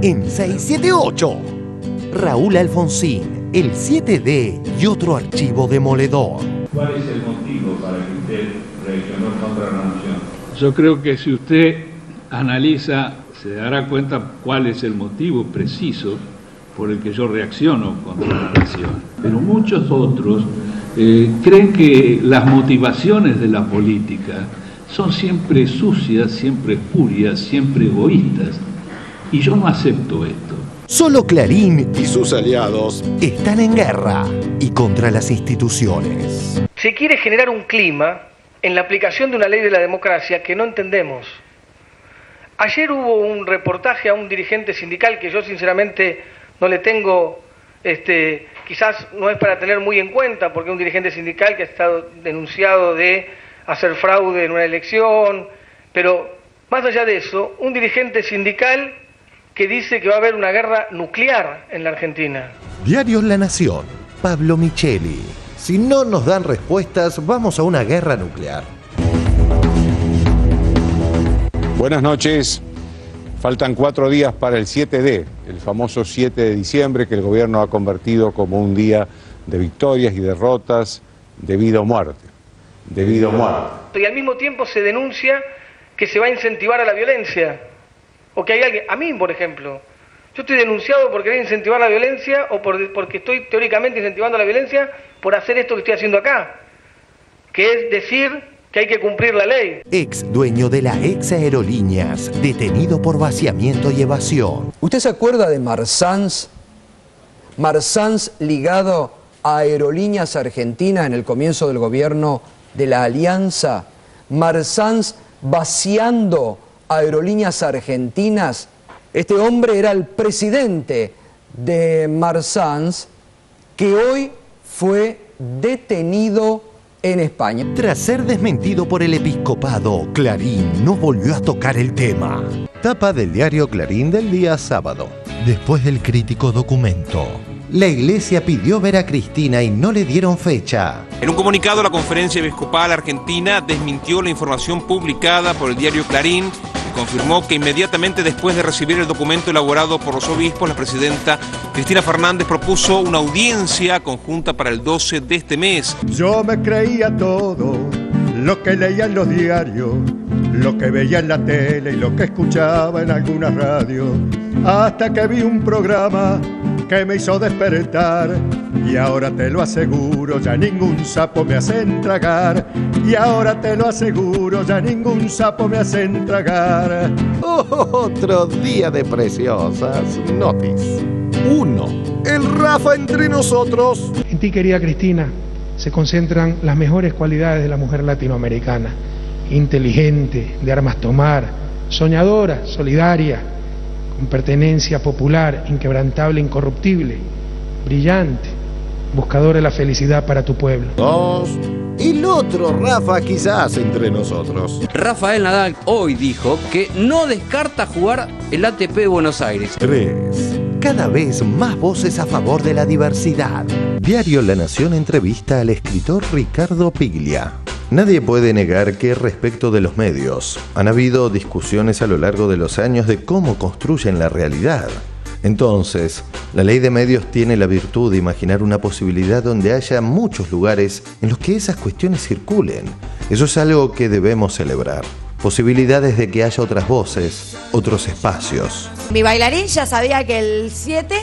en 678. Raúl Alfonsín, el 7D y otro archivo demoledor. ¿Cuál es el motivo para que usted reaccionó contra la nación? Yo creo que si usted analiza, se dará cuenta cuál es el motivo preciso por el que yo reacciono contra la nación. Pero muchos otros creen que las motivaciones de la política son siempre sucias, siempre espurias, siempre egoístas. Y yo no acepto esto. Solo Clarín y sus aliados están en guerra y contra las instituciones. Se quiere generar un clima en la aplicación de una ley de la democracia que no entendemos. Ayer hubo un reportaje a un dirigente sindical que yo sinceramente no le tengo, quizás no es para tener muy en cuenta, porque es un dirigente sindical que ha estado denunciado de hacer fraude en una elección, pero más allá de eso, un dirigente sindical que dice que va a haber una guerra nuclear en la Argentina. Diario La Nación, Pablo Micheli. Si no nos dan respuestas, vamos a una guerra nuclear. Buenas noches. Faltan 4 días para el 7D, el famoso 7 de diciembre que el gobierno ha convertido como un día de victorias y derrotas, de vida o muerte. De vida o muerte. Y al mismo tiempo se denuncia que se va a incentivar a la violencia. O que hay alguien, a mí por ejemplo, yo estoy denunciado por querer incentivar la violencia o porque estoy teóricamente incentivando la violencia por hacer esto que estoy haciendo acá, que es decir que hay que cumplir la ley. Ex dueño de la ex aerolíneas, detenido por vaciamiento y evasión. ¿Usted se acuerda de Marsans? Marsans ligado a Aerolíneas Argentinas en el comienzo del gobierno de la Alianza. Marsans vaciando Aerolíneas Argentinas. Este hombre era el presidente de Marsans, que hoy fue detenido en España. Tras ser desmentido por el episcopado, Clarín no volvió a tocar el tema. Tapa del diario Clarín del día sábado. Después del crítico documento. La iglesia pidió ver a Cristina y no le dieron fecha. En un comunicado, la Conferencia Episcopal Argentina desmintió la información publicada por el diario Clarín y confirmó que inmediatamente después de recibir el documento elaborado por los obispos, la presidenta Cristina Fernández propuso una audiencia conjunta para el 12 de este mes. Yo me creía todo lo que leía en los diarios, lo que veía en la tele y lo que escuchaba en alguna radio, hasta que vi un programa que me hizo despertar. Y ahora te lo aseguro, ya ningún sapo me hace tragar. Y ahora te lo aseguro, ya ningún sapo me hace tragar. Otro día de preciosas noticias. 1. El Rafa entre nosotros. En ti, querida Cristina, se concentran las mejores cualidades de la mujer latinoamericana. Inteligente, de armas tomar, soñadora, solidaria, con pertenencia popular, inquebrantable, incorruptible, brillante, buscadora de la felicidad para tu pueblo. 2. El otro Rafa quizás entre nosotros. Rafael Nadal hoy dijo que no descarta jugar el ATP de Buenos Aires. 3. Cada vez más voces a favor de la diversidad. Diario La Nación entrevista al escritor Ricardo Piglia. Nadie puede negar que respecto de los medios, han habido discusiones a lo largo de los años de cómo construyen la realidad. Entonces, la ley de medios tiene la virtud de imaginar una posibilidad donde haya muchos lugares en los que esas cuestiones circulen. Eso es algo que debemos celebrar. Posibilidades de que haya otras voces, otros espacios. Mi bailarín ya sabía que el 7,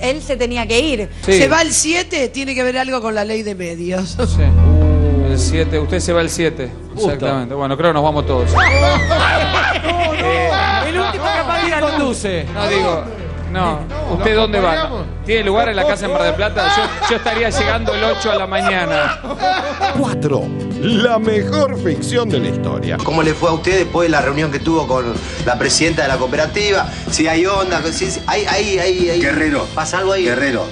él se tenía que ir. Sí. Se va el 7, tiene que ver algo con la ley de medios. Sí. El 7, usted se va el 7. Exactamente. Bueno, creo que nos vamos todos. El último capaz ¿quién conduce? No digo. No, ¿usted dónde va? ¿Tiene lugar en la casa en Mar del Plata? Yo estaría llegando el 8 a la mañana. 4. La mejor ficción de la historia. ¿Cómo le fue a usted después de la reunión que tuvo con la presidenta de la cooperativa? Si hay onda, si hay. Guerrero. ¿Pasa algo ahí? Guerrero.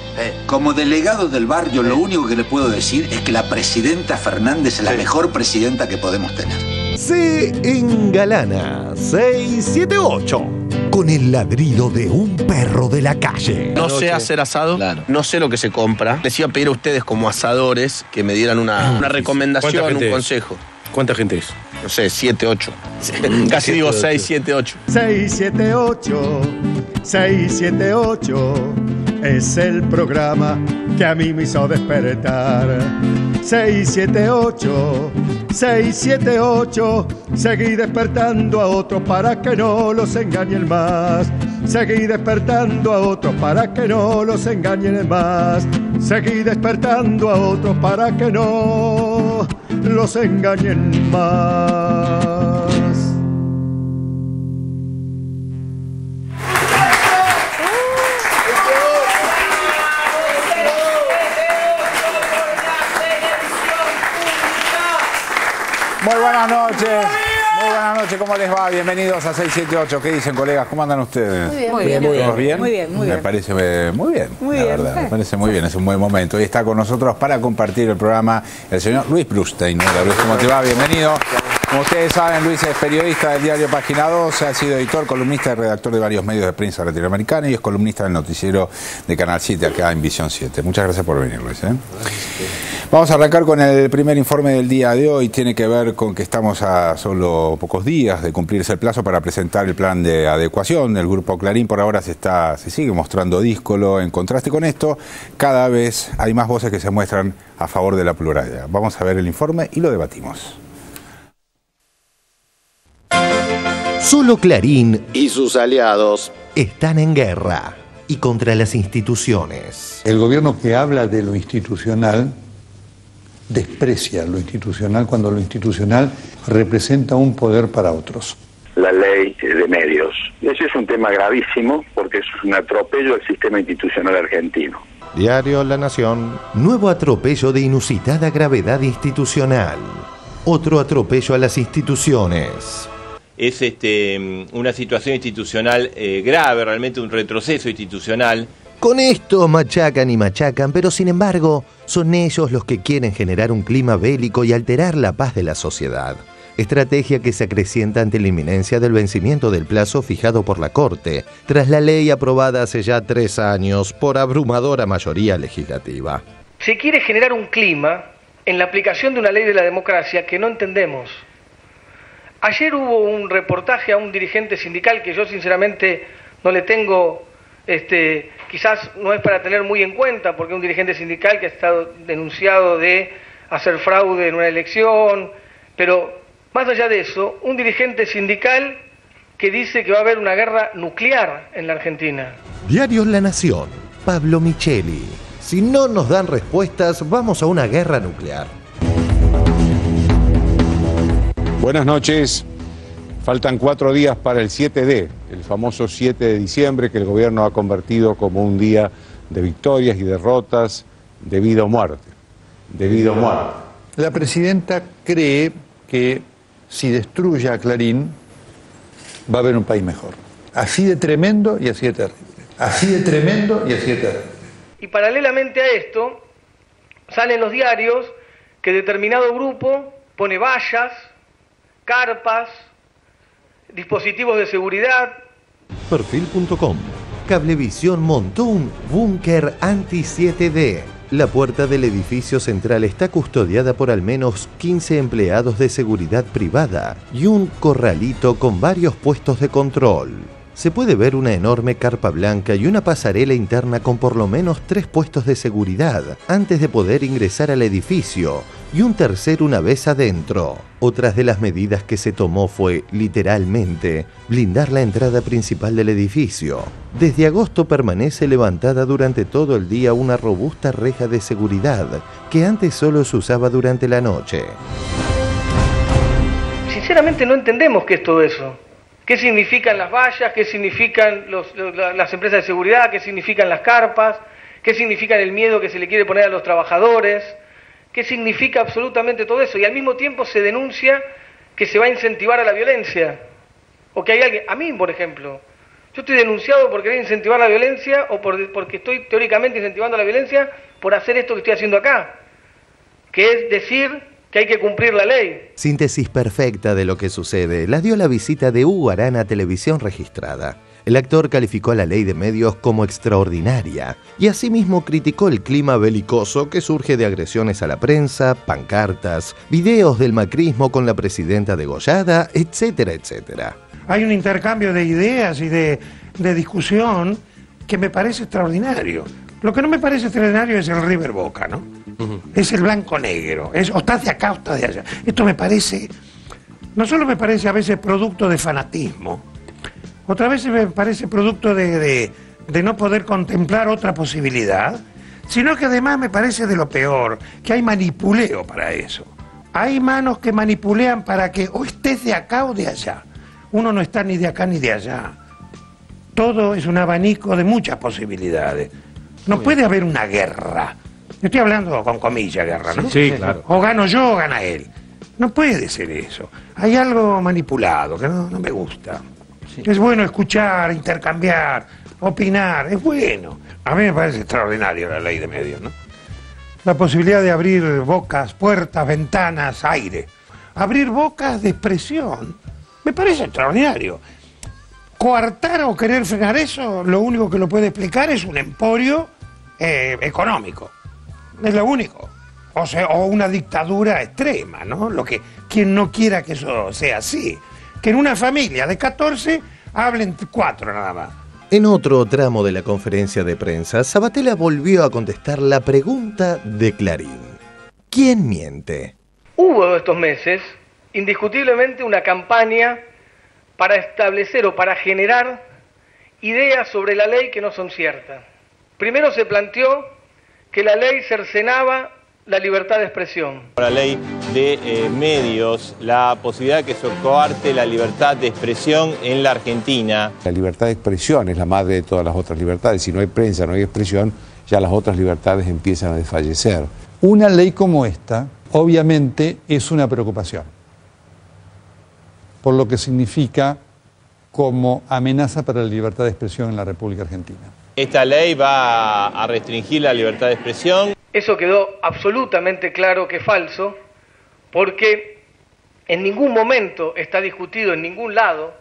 Como delegado del barrio, lo único que le puedo decir es que la presidenta Fernández es la mejor presidenta que podemos tener. Se engalana 678 con el ladrido de un perro de la calle. No sé hacer asado, no sé lo que se compra. Les iba a pedir a ustedes como asadores que me dieran una recomendación, un consejo. ¿Cuánta gente es? no sé, 7, 8. Casi digo 6, 7, 8. 678, 678 es el programa que a mí me hizo despertar. 678, 678, seguí despertando a otros para que no los engañen más. Seguí despertando a otros para que no los engañen más. Seguí despertando a otros para que no los engañen más. Muy buenas noches. Muy buenas noches, ¿cómo les va? Bienvenidos a 678. ¿Qué dicen, colegas? ¿Cómo andan ustedes? Muy bien. ¿Todos bien? Muy bien, muy bien. Me parece muy bien, Muy la bien. verdad. Me parece muy bien, es un buen momento. Hoy está con nosotros para compartir el programa el señor Luis Brustein. Hola, Luis, ¿cómo te va? Bienvenido. Como ustedes saben, Luis es periodista del diario Página 12, ha sido editor, columnista y redactor de varios medios de prensa latinoamericana y es columnista del noticiero de Canal 7 acá en Visión 7. Muchas gracias por venir, Luis. Vamos a arrancar con el primer informe del día de hoy. Tiene que ver con que estamos a solo pocos días de cumplirse el plazo para presentar el plan de adecuación. El Grupo Clarín por ahora se sigue mostrando díscolo. En contraste con esto, cada vez hay más voces que se muestran a favor de la pluralidad. Vamos a ver el informe y lo debatimos. Solo Clarín y sus aliados están en guerra y contra las instituciones. El gobierno que habla de lo institucional desprecia lo institucional cuando lo institucional representa un poder para otros. La ley de medios. Ese es un tema gravísimo porque eso es un atropello al sistema institucional argentino. Diario La Nación. Nuevo atropello de inusitada gravedad institucional. Otro atropello a las instituciones. Es una situación institucional grave, realmente un retroceso institucional. Con esto machacan y machacan, pero sin embargo son ellos los que quieren generar un clima bélico y alterar la paz de la sociedad. Estrategia que se acrecienta ante la inminencia del vencimiento del plazo fijado por la Corte, tras la ley aprobada hace ya 3 años por abrumadora mayoría legislativa. Se quiere generar un clima en la aplicación de una ley de la democracia que no entendemos. Ayer hubo un reportaje a un dirigente sindical que yo sinceramente no le tengo, quizás no es para tener muy en cuenta, porque es un dirigente sindical que ha estado denunciado de hacer fraude en una elección, pero más allá de eso, un dirigente sindical que dice que va a haber una guerra nuclear en la Argentina. Diario La Nación. Pablo Micheli. Si no nos dan respuestas, vamos a una guerra nuclear. Buenas noches. Faltan 4 días para el 7D, el famoso 7 de diciembre que el gobierno ha convertido como un día de victorias y derrotas, de vida o muerte. De vida o muerte. La presidenta cree que si destruye a Clarín va a haber un país mejor. Así de tremendo y así de terrible. Así de tremendo y así de terrible. Y paralelamente a esto, salen los diarios que determinado grupo pone vallas, carpas, dispositivos de seguridad. Perfil.com. Cablevisión montó un búnker anti-7D. La puerta del edificio central está custodiada por al menos 15 empleados de seguridad privada y un corralito con varios puestos de control. Se puede ver una enorme carpa blanca y una pasarela interna con por lo menos 3 puestos de seguridad antes de poder ingresar al edificio y un tercero una vez adentro. Otras de las medidas que se tomó fue, literalmente, blindar la entrada principal del edificio. Desde agosto permanece levantada durante todo el día una robusta reja de seguridad que antes solo se usaba durante la noche. Sinceramente no entendemos qué es todo eso. ¿Qué significan las vallas? ¿Qué significan las empresas de seguridad? ¿Qué significan las carpas? ¿Qué significa el miedo que se le quiere poner a los trabajadores? ¿Qué significa absolutamente todo eso? Y al mismo tiempo se denuncia que se va a incentivar a la violencia. O que hay alguien, a mí por ejemplo, yo estoy denunciado por querer incentivar la violencia o porque estoy teóricamente incentivando la violencia por hacer esto que estoy haciendo acá. Que es decir que hay que cumplir la ley. Síntesis perfecta de lo que sucede la dio la visita de Hugo Arana a Televisión Registrada. El actor calificó a la ley de medios como extraordinaria y asimismo criticó el clima belicoso que surge de agresiones a la prensa, pancartas, videos del macrismo con la presidenta degollada, etcétera, etcétera. Hay un intercambio de ideas y de discusión que me parece extraordinario. Lo que no me parece extraordinario es el River Boca, ¿no? Es el blanco-negro, o estás de acá o estás de allá. Esto me parece, no solo me parece a veces producto de fanatismo, otras veces me parece producto de no poder contemplar otra posibilidad, sino que además me parece de lo peor, que hay manipuleo para eso. Hay manos que manipulean para que o estés de acá o de allá. Uno no está ni de acá ni de allá. Todo es un abanico de muchas posibilidades. No puede haber una guerra. Yo estoy hablando con comillas, guerra, ¿no? Sí, claro. O gano yo o gana él. No puede ser eso. Hay algo manipulado que no me gusta. Sí. Es bueno escuchar, intercambiar, opinar. Es bueno. A mí me parece extraordinario la ley de medios, ¿no? La posibilidad de abrir bocas, puertas, ventanas, aire. Abrir bocas de expresión. Me parece extraordinario. Coartar o querer frenar eso, lo único que lo puede explicar es un emporio económico. Es lo único. O una dictadura extrema, ¿no? Quien no quiera que eso sea así. Que en una familia de 14 hablen 4 nada más. En otro tramo de la conferencia de prensa, Sabatella volvió a contestar la pregunta de Clarín. ¿Quién miente? Hubo estos meses, indiscutiblemente, una campaña para establecer o para generar ideas sobre la ley que no son ciertas. Primero se planteó que la ley cercenaba la libertad de expresión. La ley de medios, la posibilidad de que se coarte la libertad de expresión en la Argentina. La libertad de expresión es la madre de todas las otras libertades. Si no hay prensa, no hay expresión, ya las otras libertades empiezan a desfallecer. Una ley como esta, obviamente, es una preocupación, por lo que significa como amenaza para la libertad de expresión en la República Argentina. Esta ley va a restringir la libertad de expresión. Eso quedó absolutamente claro que es falso, porque en ningún momento está discutido en ningún lado,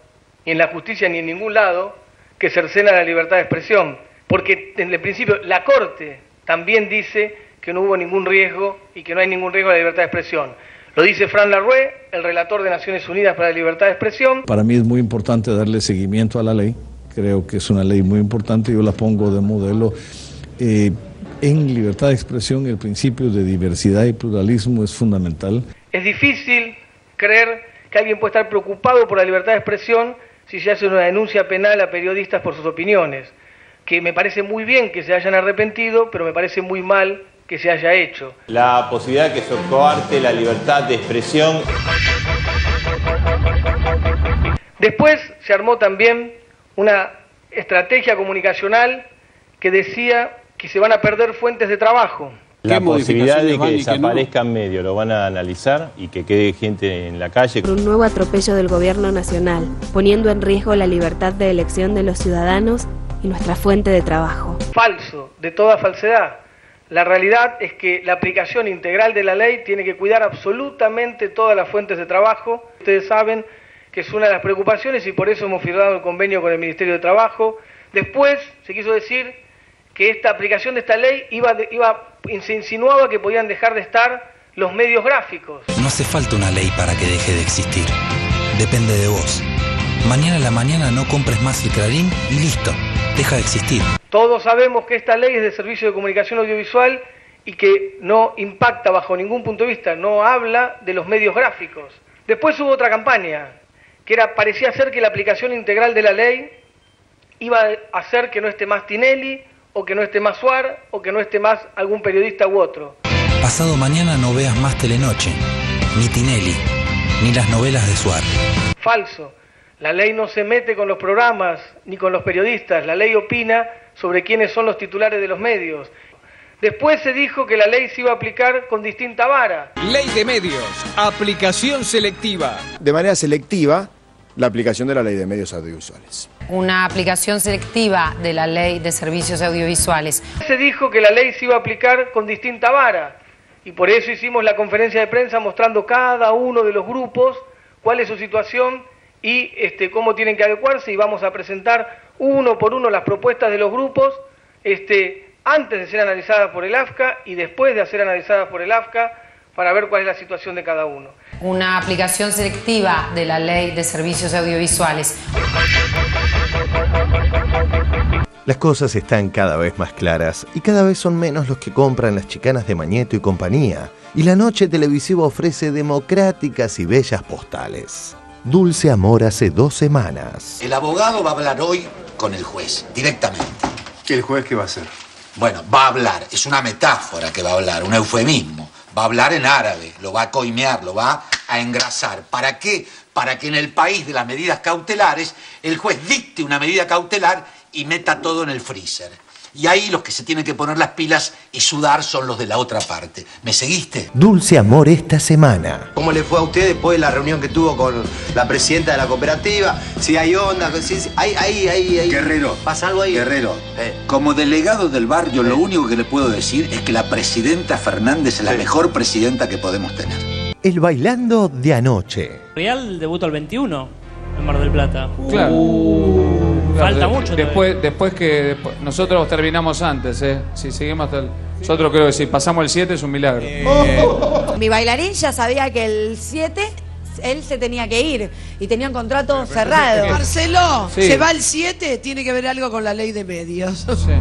ni en la justicia ni en ningún lado, que cercena la libertad de expresión, porque en el principio la Corte también dice que no hubo ningún riesgo y que no hay ningún riesgo a la libertad de expresión. Lo dice Fran Larrué, el relator de Naciones Unidas para la Libertad de Expresión. Para mí es muy importante darle seguimiento a la ley. Creo que es una ley muy importante, yo la pongo de modelo. En libertad de expresión el principio de diversidad y pluralismo es fundamental. Es difícil creer que alguien puede estar preocupado por la libertad de expresión si se hace una denuncia penal a periodistas por sus opiniones, que me parece muy bien que se hayan arrepentido, pero me parece muy mal que se haya hecho. La posibilidad de que se coarte la libertad de expresión. Después se armó también una estrategia comunicacional que decía que se van a perder fuentes de trabajo. La posibilidad de que desaparezcan medios, lo van a analizar y que quede gente en la calle. Un nuevo atropello del gobierno nacional, poniendo en riesgo la libertad de elección de los ciudadanos y nuestra fuente de trabajo. Falso, de toda falsedad. La realidad es que la aplicación integral de la ley tiene que cuidar absolutamente todas las fuentes de trabajo. Ustedes saben que es una de las preocupaciones y por eso hemos firmado el convenio con el Ministerio de Trabajo. Después se quiso decir que esta aplicación de esta ley se insinuaba que podían dejar de estar los medios gráficos. No hace falta una ley para que deje de existir. Depende de vos. Mañana a la mañana no compres más el Clarín y listo. Deja de existir. Todos sabemos que esta ley es de servicio de comunicación audiovisual y que no impacta bajo ningún punto de vista, no habla de los medios gráficos. Después hubo otra campaña, que parecía ser que la aplicación integral de la ley iba a hacer que no esté más Tinelli, o que no esté más Suar, o que no esté más algún periodista u otro. Pasado mañana no veas más Telenoche, ni Tinelli, ni las novelas de Suar. Falso. La ley no se mete con los programas ni con los periodistas. La ley opina sobre quiénes son los titulares de los medios. Después se dijo que la ley se iba a aplicar con distinta vara. Ley de medios, aplicación selectiva. De manera selectiva, la aplicación de la ley de medios audiovisuales. Una aplicación selectiva de la ley de servicios audiovisuales. Se dijo que la ley se iba a aplicar con distinta vara. Y por eso hicimos la conferencia de prensa mostrando cada uno de los grupos cuál es su situación y cómo tienen que adecuarse, y vamos a presentar uno por uno las propuestas de los grupos, antes de ser analizadas por el AFCA y después de ser analizadas por el AFCA, para ver cuál es la situación de cada uno. Una aplicación selectiva de la Ley de Servicios Audiovisuales. Las cosas están cada vez más claras y cada vez son menos los que compran las chicanas de Mañeto y compañía. Y la noche televisiva ofrece democráticas y bellas postales. Dulce Amor hace 2 semanas. El abogado va a hablar hoy con el juez, directamente. ¿Y el juez qué va a hacer? Bueno, va a hablar, es una metáfora que va a hablar, un eufemismo. Va a hablar en árabe, lo va a coimear, lo va a engrasar. ¿Para qué? Para que en el país de las medidas cautelares el juez dicte una medida cautelar y meta todo en el freezer. Y ahí los que se tienen que poner las pilas y sudar son los de la otra parte. ¿Me seguiste? Dulce Amor esta semana. ¿Cómo le fue a usted después de la reunión que tuvo con la presidenta de la cooperativa? Si hay onda, si hay. Guerrero. ¿Pasa algo ahí? Guerrero, como delegado del barrio, lo único que le puedo decir es que la presidenta Fernández es la mejor presidenta que podemos tener. El bailando de anoche. Real debutó al 21 en Mar del Plata. Claro. Falta mucho. Después que nosotros terminamos antes, si seguimos hasta nosotros creo que si pasamos el 7 es un milagro. Mi bailarín ya sabía que el 7 él se tenía que ir y tenía un contrato cerrado. Marcelo, Sí. se va el 7, tiene que ver algo con la ley de medios. Sí.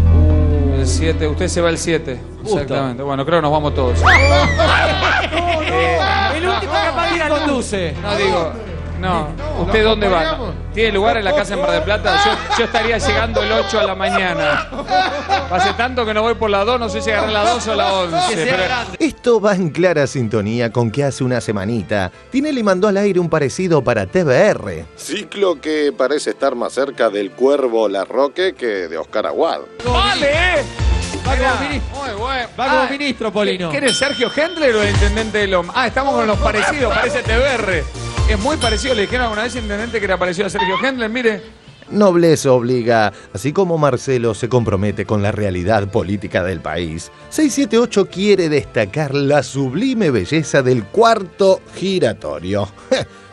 El 7, usted se va el 7. Exactamente. Bueno, creo que nos vamos todos. El último que apaga la conduce. No digo. No, ¿usted dónde va? ¿Tiene lugar en la casa en Mar del Plata? Yo estaría llegando el 8 a la mañana. Hace tanto que no voy por la 2, no sé si agarré la 2 o la 11. Pero... Esto va en clara sintonía con que hace una semanita Tinelli mandó al aire un parecido para TBR. Ciclo que parece estar más cerca del Cuervo Larroque que de Oscar Aguad. ¡Vale! Va como ministro. Muy bueno. Va como ministro, Polino. ¿Quién es Sergio Hendler o el intendente de Loma? Ah, estamos con los parecidos, parece TBR. Es muy parecido, le dijeron alguna vez intendente que era parecido a Sergio Hendler, mire. Nobleza obliga, así como Marcelo se compromete con la realidad política del país. 678 quiere destacar la sublime belleza del cuarto giratorio.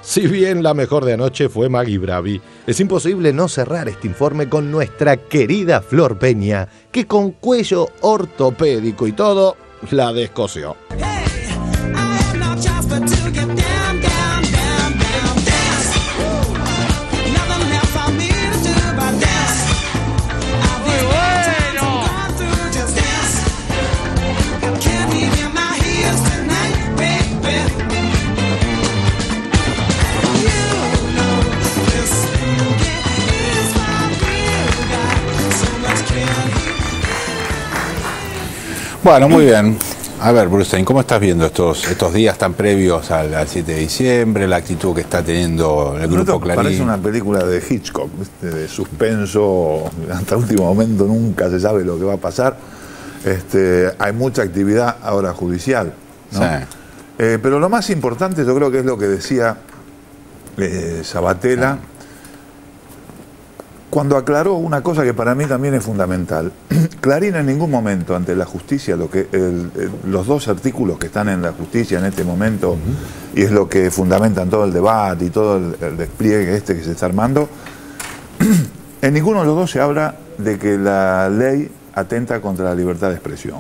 Si bien la mejor de anoche fue Maggie Bravi, es imposible no cerrar este informe con nuestra querida Flor Peña, que con cuello ortopédico y todo, la descosió. Bueno, muy bien. A ver, Brustein, ¿cómo estás viendo estos días tan previos al 7 de diciembre, la actitud que está teniendo el Grupo Clarín? Parece una película de Hitchcock, ¿viste? De suspenso, hasta el último momento nunca se sabe lo que va a pasar. Hay mucha actividad ahora judicial, ¿no? Sí. Pero lo más importante yo creo que es lo que decía Sabatella, cuando aclaró una cosa que para mí también es fundamental. Clarín en ningún momento ante la justicia, los 2 artículos que están en la justicia en este momento, y es lo que fundamentan todo el debate y todo el despliegue que se está armando, en ninguno de los 2 se habla de que la ley atenta contra la libertad de expresión.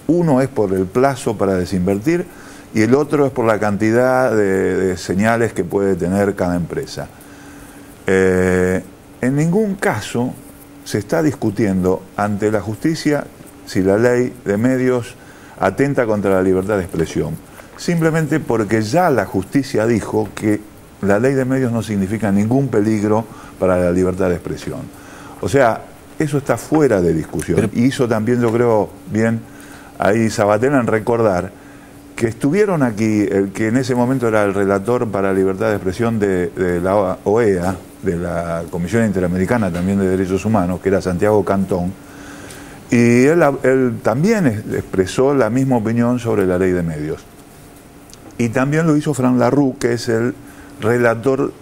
Uno es por el plazo para desinvertir y el otro es por la cantidad de señales que puede tener cada empresa. En ningún caso se está discutiendo ante la justicia si la ley de medios atenta contra la libertad de expresión. Simplemente porque ya la justicia dijo que la ley de medios no significa ningún peligro para la libertad de expresión. O sea, eso está fuera de discusión. Y hizo también, yo creo, bien ahí Sabatella en recordar que estuvieron aquí, el que en ese momento era el relator para la libertad de expresión de la OEA, de la Comisión Interamericana también de Derechos Humanos, que era Santiago Cantón, y él también expresó la misma opinión sobre la ley de medios. Y también lo hizo Fran Larroux, que es el relator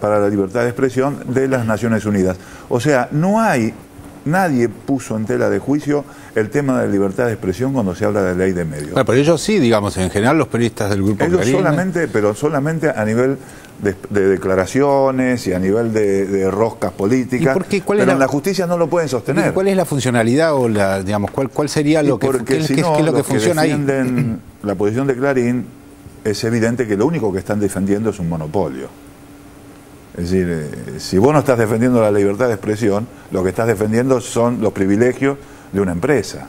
para la libertad de expresión de las Naciones Unidas. O sea, nadie puso en tela de juicio el tema de libertad de expresión cuando se habla de ley de medios. Bueno, pero ellos sí, digamos, en general los periodistas del Grupo Ellos Clarín... solamente, pero solamente a nivel de declaraciones y a nivel de roscas políticas. ¿Y por qué? Pero en la justicia no lo pueden sostener. ¿Cuál es la funcionalidad o la, digamos, cuál sería lo que, porque qué, si qué no, es lo que los funciona que ahí? defienden la posición de Clarín, es evidente que lo único que están defendiendo es un monopolio. Es decir, si vos no estás defendiendo la libertad de expresión, lo que estás defendiendo son los privilegios de una empresa,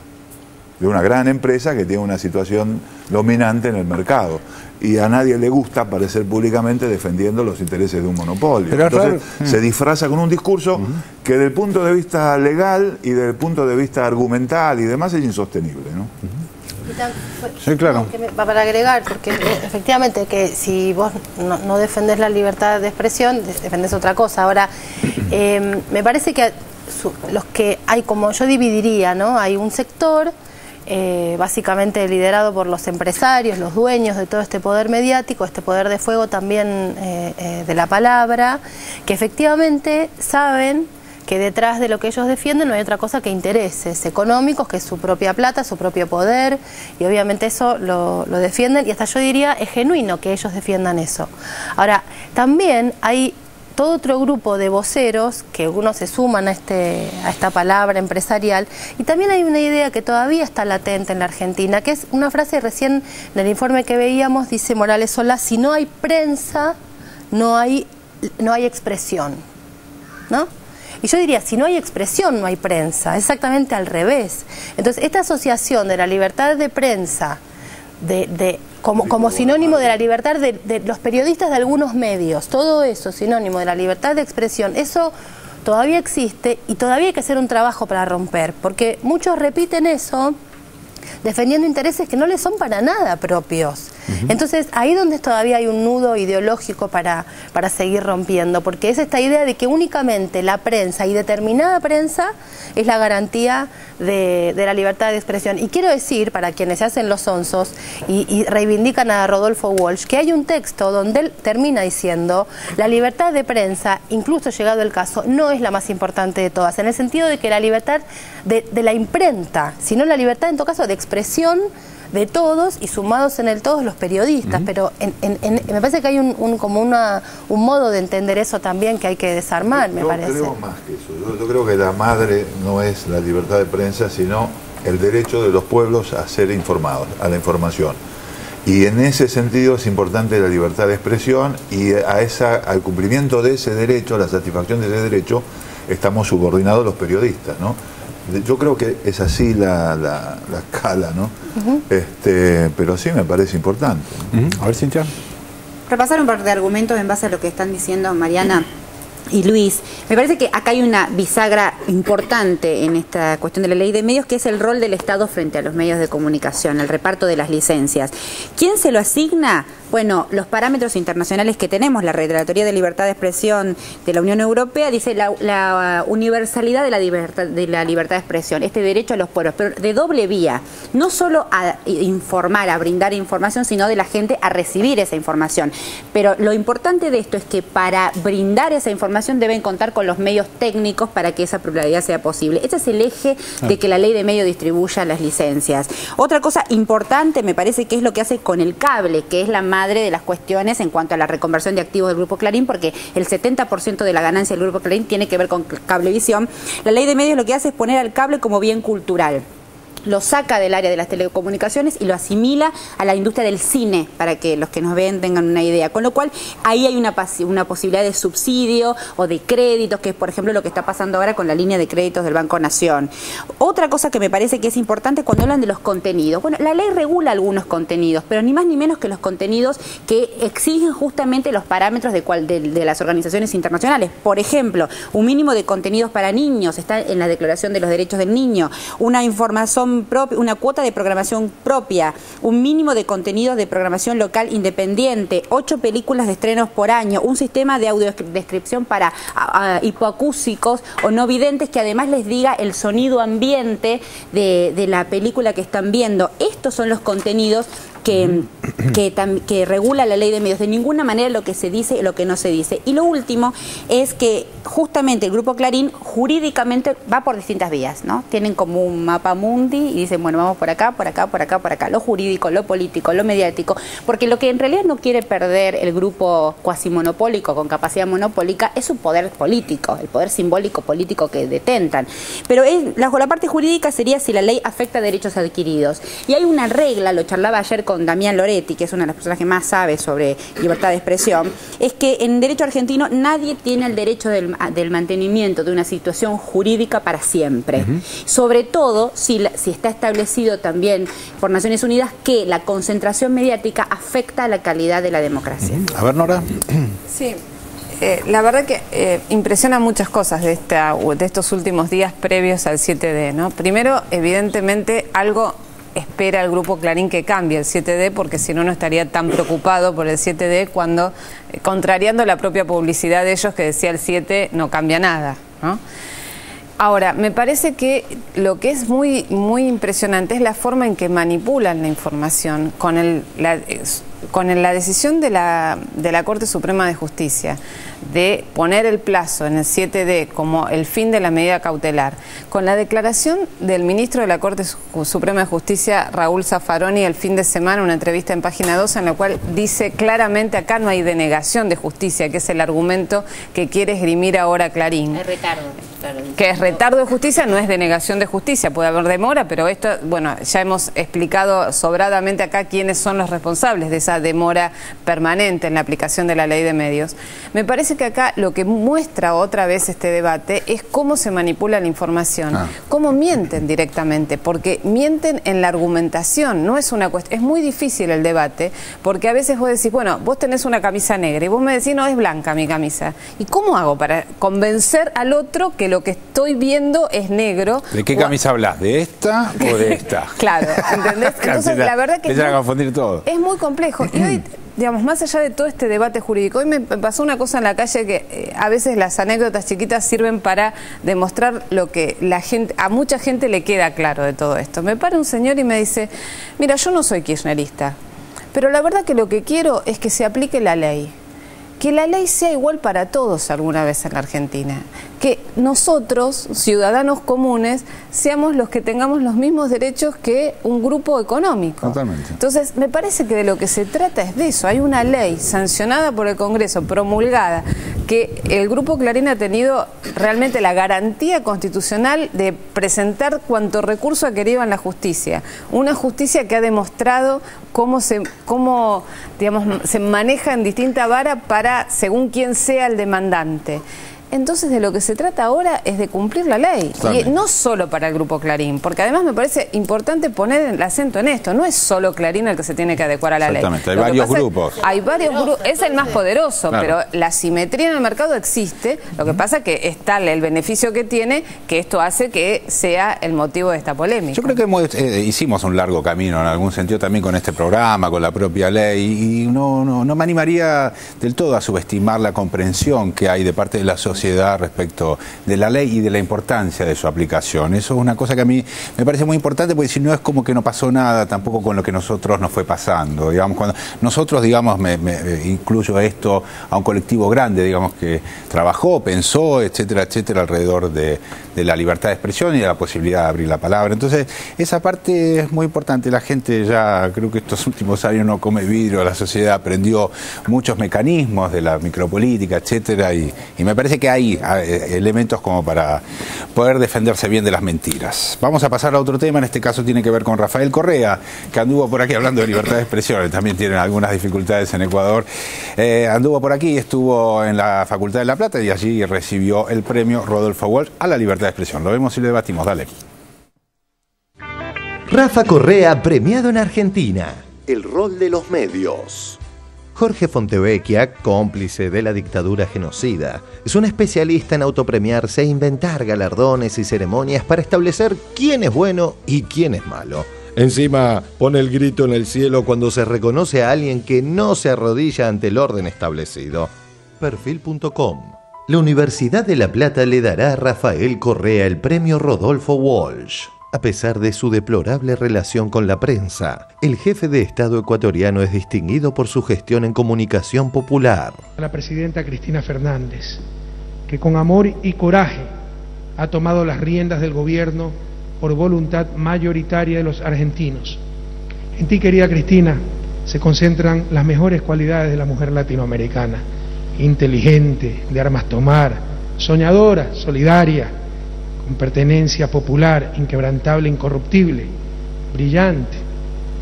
de una gran empresa que tiene una situación dominante en el mercado. Y a nadie le gusta aparecer públicamente defendiendo los intereses de un monopolio. Pero entonces se disfraza con un discurso que desde el punto de vista legal y desde el punto de vista argumental y demás es insostenible, ¿no? Sí, claro. Para agregar, porque efectivamente que si vos no defendés la libertad de expresión, defendés otra cosa. Ahora, me parece que los que hay, como yo dividiría, ¿no? Hay un sector básicamente liderado por los empresarios, los dueños de todo este poder mediático, este poder de fuego también de la palabra, que efectivamente saben que detrás de lo que ellos defienden no hay otra cosa que intereses económicos, que es su propia plata, su propio poder, y obviamente eso lo defienden, y hasta yo diría es genuino que ellos defiendan eso. Ahora, también hay todo otro grupo de voceros que algunos se suman a esta palabra empresarial, y también hay una idea que todavía está latente en la Argentina, que es una frase recién en el informe que veíamos, dice Morales Solá: si no hay prensa, no hay expresión, ¿no? Y yo diría, si no hay expresión, no hay prensa, exactamente al revés. Entonces, esta asociación de la libertad de prensa como sinónimo de la libertad de los periodistas de algunos medios, todo eso sinónimo de la libertad de expresión, eso todavía existe y todavía hay que hacer un trabajo para romper, porque muchos repiten eso defendiendo intereses que no les son para nada propios. Entonces, ahí donde todavía hay un nudo ideológico para seguir rompiendo, porque es esta idea de que únicamente la prensa y determinada prensa es la garantía de la libertad de expresión. Y quiero decir, para quienes se hacen los sonsos y reivindican a Rodolfo Walsh, que hay un texto donde él termina diciendo: la libertad de prensa, incluso llegado el caso, no es la más importante de todas, en el sentido de que la libertad de la imprenta, sino la libertad en todo caso de expresión de todos y sumados en el todos los periodistas, pero me parece que hay un modo de entender eso también que hay que desarmar, me parece. Yo creo más que eso, yo creo que la madre no es la libertad de prensa, sino el derecho de los pueblos a ser informados, a la información. Y en ese sentido es importante la libertad de expresión, y al cumplimiento de ese derecho, a la satisfacción de ese derecho, estamos subordinados los periodistas, ¿no? Yo creo que es así la escala, ¿no? Pero sí me parece importante. A ver, Cintia. Repasar un par de argumentos en base a lo que están diciendo Mariana y Luis. Me parece que acá hay una bisagra importante en esta cuestión de la ley de medios, que es el rol del Estado frente a los medios de comunicación, el reparto de las licencias. ¿Quién se lo asigna? Bueno, los parámetros internacionales que tenemos, la Relatoría de Libertad de Expresión de la Unión Europea dice la universalidad de la libertad de expresión, este derecho a los pueblos, pero de doble vía, no solo a informar, a brindar información, sino de la gente a recibir esa información. Pero lo importante de esto es que para brindar esa información deben contar con los medios técnicos para que esa pluralidad sea posible. Este es el eje de que la ley de medios distribuya las licencias. Otra cosa importante me parece que es lo que hace con el cable, que es la madre de las cuestiones en cuanto a la reconversión de activos del Grupo Clarín, porque el 70% de la ganancia del Grupo Clarín tiene que ver con Cablevisión. La ley de medios lo que hace es poner al cable como bien cultural. Lo saca del área de las telecomunicaciones y lo asimila a la industria del cine, para que los que nos ven tengan una idea. Con lo cual, ahí hay una posibilidad de subsidio o de créditos, que es, por ejemplo, lo que está pasando ahora con la línea de créditos del Banco Nación. Otra cosa que me parece que es importante cuando hablan de los contenidos. Bueno, la ley regula algunos contenidos, pero ni más ni menos que los contenidos que exigen justamente los parámetros de las organizaciones internacionales. Por ejemplo, un mínimo de contenidos para niños, está en la Declaración de los Derechos del Niño, una información propia, una cuota de programación propia, un mínimo de contenidos de programación local independiente, 8 películas de estrenos por año, un sistema de audiodescripción para hipoacúsicos o no videntes que además les diga el sonido ambiente de la película que están viendo. Estos son los contenidos que regula la ley de medios, de ninguna manera lo que se dice y lo que no se dice. Y lo último es que justamente el Grupo Clarín jurídicamente va por distintas vías, ¿no? Tienen como un mapa mundi y dicen, bueno, vamos por acá, por acá, por acá, por acá, lo jurídico, lo político, lo mediático, porque lo que en realidad no quiere perder el grupo cuasimonopólico con capacidad monopólica es su poder político, el poder simbólico político que detentan. Pero la parte jurídica sería si la ley afecta a derechos adquiridos. Y hay una regla, lo charlaba ayer con Damián Loretti, que es una de las personas que más sabe sobre libertad de expresión, es que en derecho argentino nadie tiene el derecho del mantenimiento de una situación jurídica para siempre. Sobre todo si está establecido también por Naciones Unidas que la concentración mediática afecta a la calidad de la democracia. A ver, Nora. Sí. La verdad que impresiona muchas cosas de estos últimos días previos al 7D, ¿no? Primero, evidentemente, algo espera el Grupo Clarín que cambie el 7D, porque si no, no estaría tan preocupado por el 7D cuando, contrariando la propia publicidad de ellos que decía el 7 no cambia nada, ¿no? Ahora, me parece que lo que es muy impresionante es la forma en que manipulan la información con la decisión de la Corte Suprema de Justicia de poner el plazo en el 7D como el fin de la medida cautelar, con la declaración del ministro de la Corte Suprema de Justicia, Raúl Zaffaroni, el fin de semana, una entrevista en Página 12, en la cual dice claramente acá no hay denegación de justicia, que es el argumento que quiere esgrimir ahora Clarín. Es retardo. Que es retardo de justicia, no es denegación de justicia, puede haber demora, pero esto, bueno, ya hemos explicado sobradamente acá quiénes son los responsables de esa demora permanente en la aplicación de la ley de medios. Me parece que acá lo que muestra otra vez este debate es cómo se manipula la información, cómo mienten directamente, porque mienten en la argumentación, no es una cuestión, es muy difícil el debate, porque a veces vos decís, bueno, vos tenés una camisa negra y vos me decís, no, es blanca mi camisa. ¿Y cómo hago para convencer al otro que lo que estoy viendo es negro? ¿De qué camisa hablas? ¿De esta o de esta? Claro, ¿entendés? Entonces, la verdad que a confundir todo. Es muy complejo. Y hoy, digamos, más allá de todo este debate jurídico, hoy me pasó una cosa en la calle que a veces las anécdotas chiquitas sirven para demostrar lo que a mucha gente le queda claro de todo esto. Me para un señor y me dice, mira, yo no soy kirchnerista, pero la verdad que lo que quiero es que se aplique la ley. Que la ley sea igual para todos alguna vez en la Argentina. Que nosotros, ciudadanos comunes, seamos los que tengamos los mismos derechos que un grupo económico. Totalmente. Entonces, me parece que de lo que se trata es de eso. Hay una ley sancionada por el Congreso, promulgada, que el Grupo Clarín ha tenido realmente la garantía constitucional de presentar cuanto recurso ha querido en la justicia. Una justicia que ha demostrado cómo se maneja en distinta vara para según quién sea el demandante. Entonces de lo que se trata ahora es de cumplir la ley, y no solo para el Grupo Clarín, porque además me parece importante poner el acento en esto, no es solo Clarín el que se tiene que adecuar a la ley. Hay varios grupos. Hay varios grupos, es el más poderoso, claro, pero la simetría en el mercado existe, lo que pasa que es tal el beneficio que tiene, que esto hace que sea el motivo de esta polémica. Yo creo que hicimos un largo camino en algún sentido también con este programa, con la propia ley, y no me animaría del todo a subestimar la comprensión que hay de parte de la sociedad respecto de la ley y de la importancia de su aplicación. Eso es una cosa que a mí me parece muy importante, porque si no es como que no pasó nada tampoco con lo que nosotros nos fue pasando. Digamos, cuando nosotros, digamos, me incluyo esto a un colectivo grande, digamos, que trabajó, pensó, etcétera, etcétera, alrededor de la libertad de expresión y de la posibilidad de abrir la palabra. Entonces, esa parte es muy importante. La gente ya, creo que estos últimos años no come vidrio, la sociedad aprendió muchos mecanismos de la micropolítica, etcétera, y me parece que hay elementos como para poder defenderse bien de las mentiras. Vamos a pasar a otro tema, en este caso tiene que ver con Rafael Correa, que anduvo por aquí hablando de libertad de expresión, también tienen algunas dificultades en Ecuador. Anduvo por aquí, estuvo en la Facultad de La Plata y allí recibió el premio Rodolfo Walsh a la libertad de expresión. Lo vemos y lo debatimos, dale. Rafa Correa, premiado en Argentina. El rol de los medios. Jorge Fontevecchia, cómplice de la dictadura genocida, es un especialista en autopremiarse e inventar galardones y ceremonias para establecer quién es bueno y quién es malo. Encima, pone el grito en el cielo cuando se reconoce a alguien que no se arrodilla ante el orden establecido. Perfil.com. La Universidad de La Plata le dará a Rafael Correa el premio Rodolfo Walsh. A pesar de su deplorable relación con la prensa, el jefe de Estado ecuatoriano es distinguido por su gestión en comunicación popular. La presidenta Cristina Fernández, que con amor y coraje ha tomado las riendas del gobierno por voluntad mayoritaria de los argentinos. En ti, querida Cristina, se concentran las mejores cualidades de la mujer latinoamericana: inteligente, de armas tomar, soñadora, solidaria, con pertenencia popular, inquebrantable, incorruptible, brillante,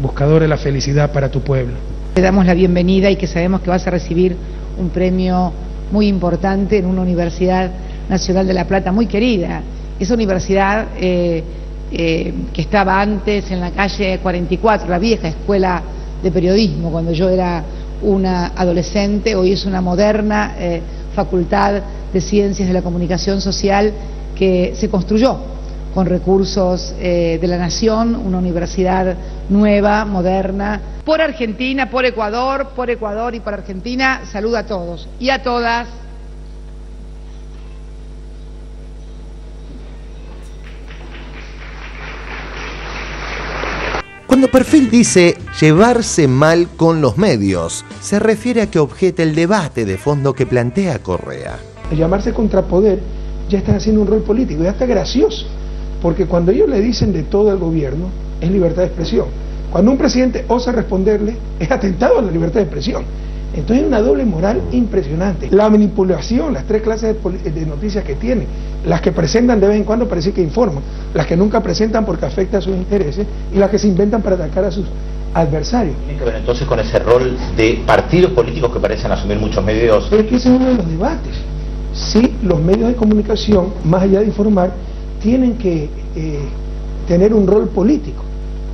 buscadora de la felicidad para tu pueblo. Te damos la bienvenida y que sabemos que vas a recibir un premio muy importante en una Universidad Nacional de La Plata muy querida. Esa universidad que estaba antes en la calle 44, la vieja escuela de periodismo, cuando yo era una adolescente, hoy es una moderna facultad de Ciencias de la Comunicación Social que se construyó con recursos de la Nación, una universidad nueva, moderna. Por Argentina, por Ecuador y por Argentina, saludo a todos y a todas. Cuando Perfil dice llevarse mal con los medios, se refiere a que objeta el debate de fondo que plantea Correa. Al llamarse contrapoder, ya están haciendo un rol político, ya está gracioso, porque cuando ellos le dicen de todo al gobierno, es libertad de expresión. Cuando un presidente osa responderle, es atentado a la libertad de expresión. Entonces hay una doble moral impresionante. La manipulación, las tres clases de noticias que tienen, las que presentan de vez en cuando parece que informan, las que nunca presentan porque afecta a sus intereses y las que se inventan para atacar a sus adversarios. Tiene que ver entonces con ese rol de partidos políticos que parecen asumir muchos medios. Es que ese es uno de los debates. Sí, los medios de comunicación, más allá de informar, tienen que tener un rol político.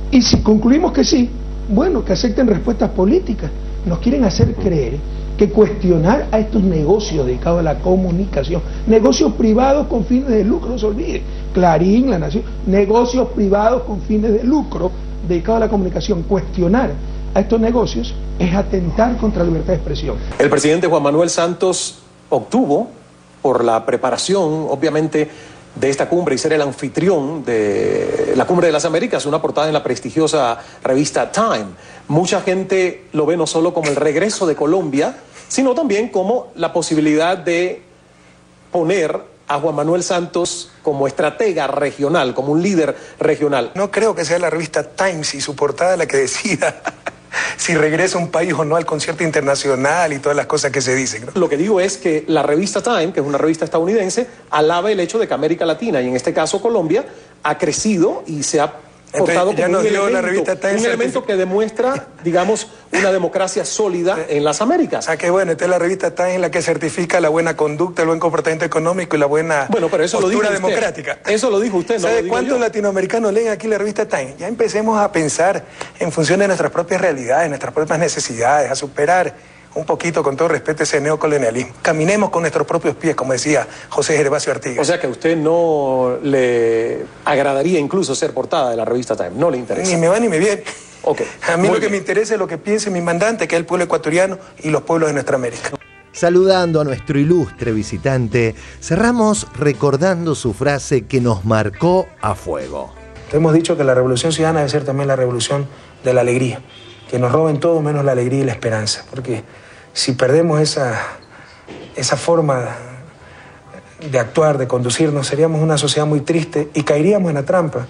Y si concluimos que sí, bueno, que acepten respuestas políticas. Nos quieren hacer creer que cuestionar a estos negocios dedicados a la comunicación, negocios privados con fines de lucro, no se olvide, Clarín, La Nación, negocios privados con fines de lucro dedicados a la comunicación, cuestionar a estos negocios es atentar contra la libertad de expresión. El presidente Juan Manuel Santos obtuvo, por la preparación, obviamente, de esta cumbre y ser el anfitrión de la Cumbre de las Américas, una portada en la prestigiosa revista Time. Mucha gente lo ve no solo como el regreso de Colombia, sino también como la posibilidad de poner a Juan Manuel Santos como estratega regional, como un líder regional. No creo que sea la revista Times y su portada la que decida si regresa un país o no al concierto internacional y todas las cosas que se dicen, ¿no? Lo que digo es que la revista Time, que es una revista estadounidense, alaba el hecho de que América Latina, y en este caso Colombia, ha crecido y se ha portado como un elemento que demuestra, digamos, una democracia sólida en las Américas. Ah, qué bueno, esta es la revista Time en la que certifica la buena conducta, el buen comportamiento económico y la buena pero eso postura lo dijo democrática. Eso lo dijo usted, ¿no? ¿Sabe cuántos latinoamericanos leen aquí la revista Time? Ya empecemos a pensar en función de nuestras propias realidades, nuestras propias necesidades, a superar un poquito, con todo respeto, ese neocolonialismo. Caminemos con nuestros propios pies, como decía José Gervasio Artigas. O sea que a usted no le agradaría incluso ser portada de la revista Time, no le interesa. Ni me va ni me viene. Okay. A mí lo que me interesa es lo que piense mi mandante, que es el pueblo ecuatoriano y los pueblos de nuestra América. Saludando a nuestro ilustre visitante, cerramos recordando su frase que nos marcó a fuego. Hemos dicho que la revolución ciudadana debe ser también la revolución de la alegría, que nos roben todo menos la alegría y la esperanza, porque si perdemos esa forma de actuar, de conducirnos, seríamos una sociedad muy triste y caeríamos en la trampa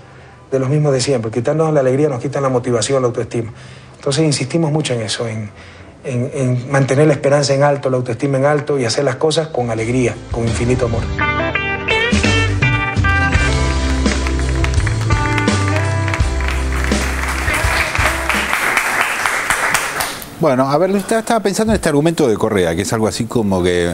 de los mismos de siempre. Quitándonos la alegría nos quitan la motivación, la autoestima. Entonces insistimos mucho en eso, en mantener la esperanza en alto, la autoestima en alto y hacer las cosas con alegría, con infinito amor. Bueno, a ver, estaba pensando en este argumento de Correa, que es algo así como que,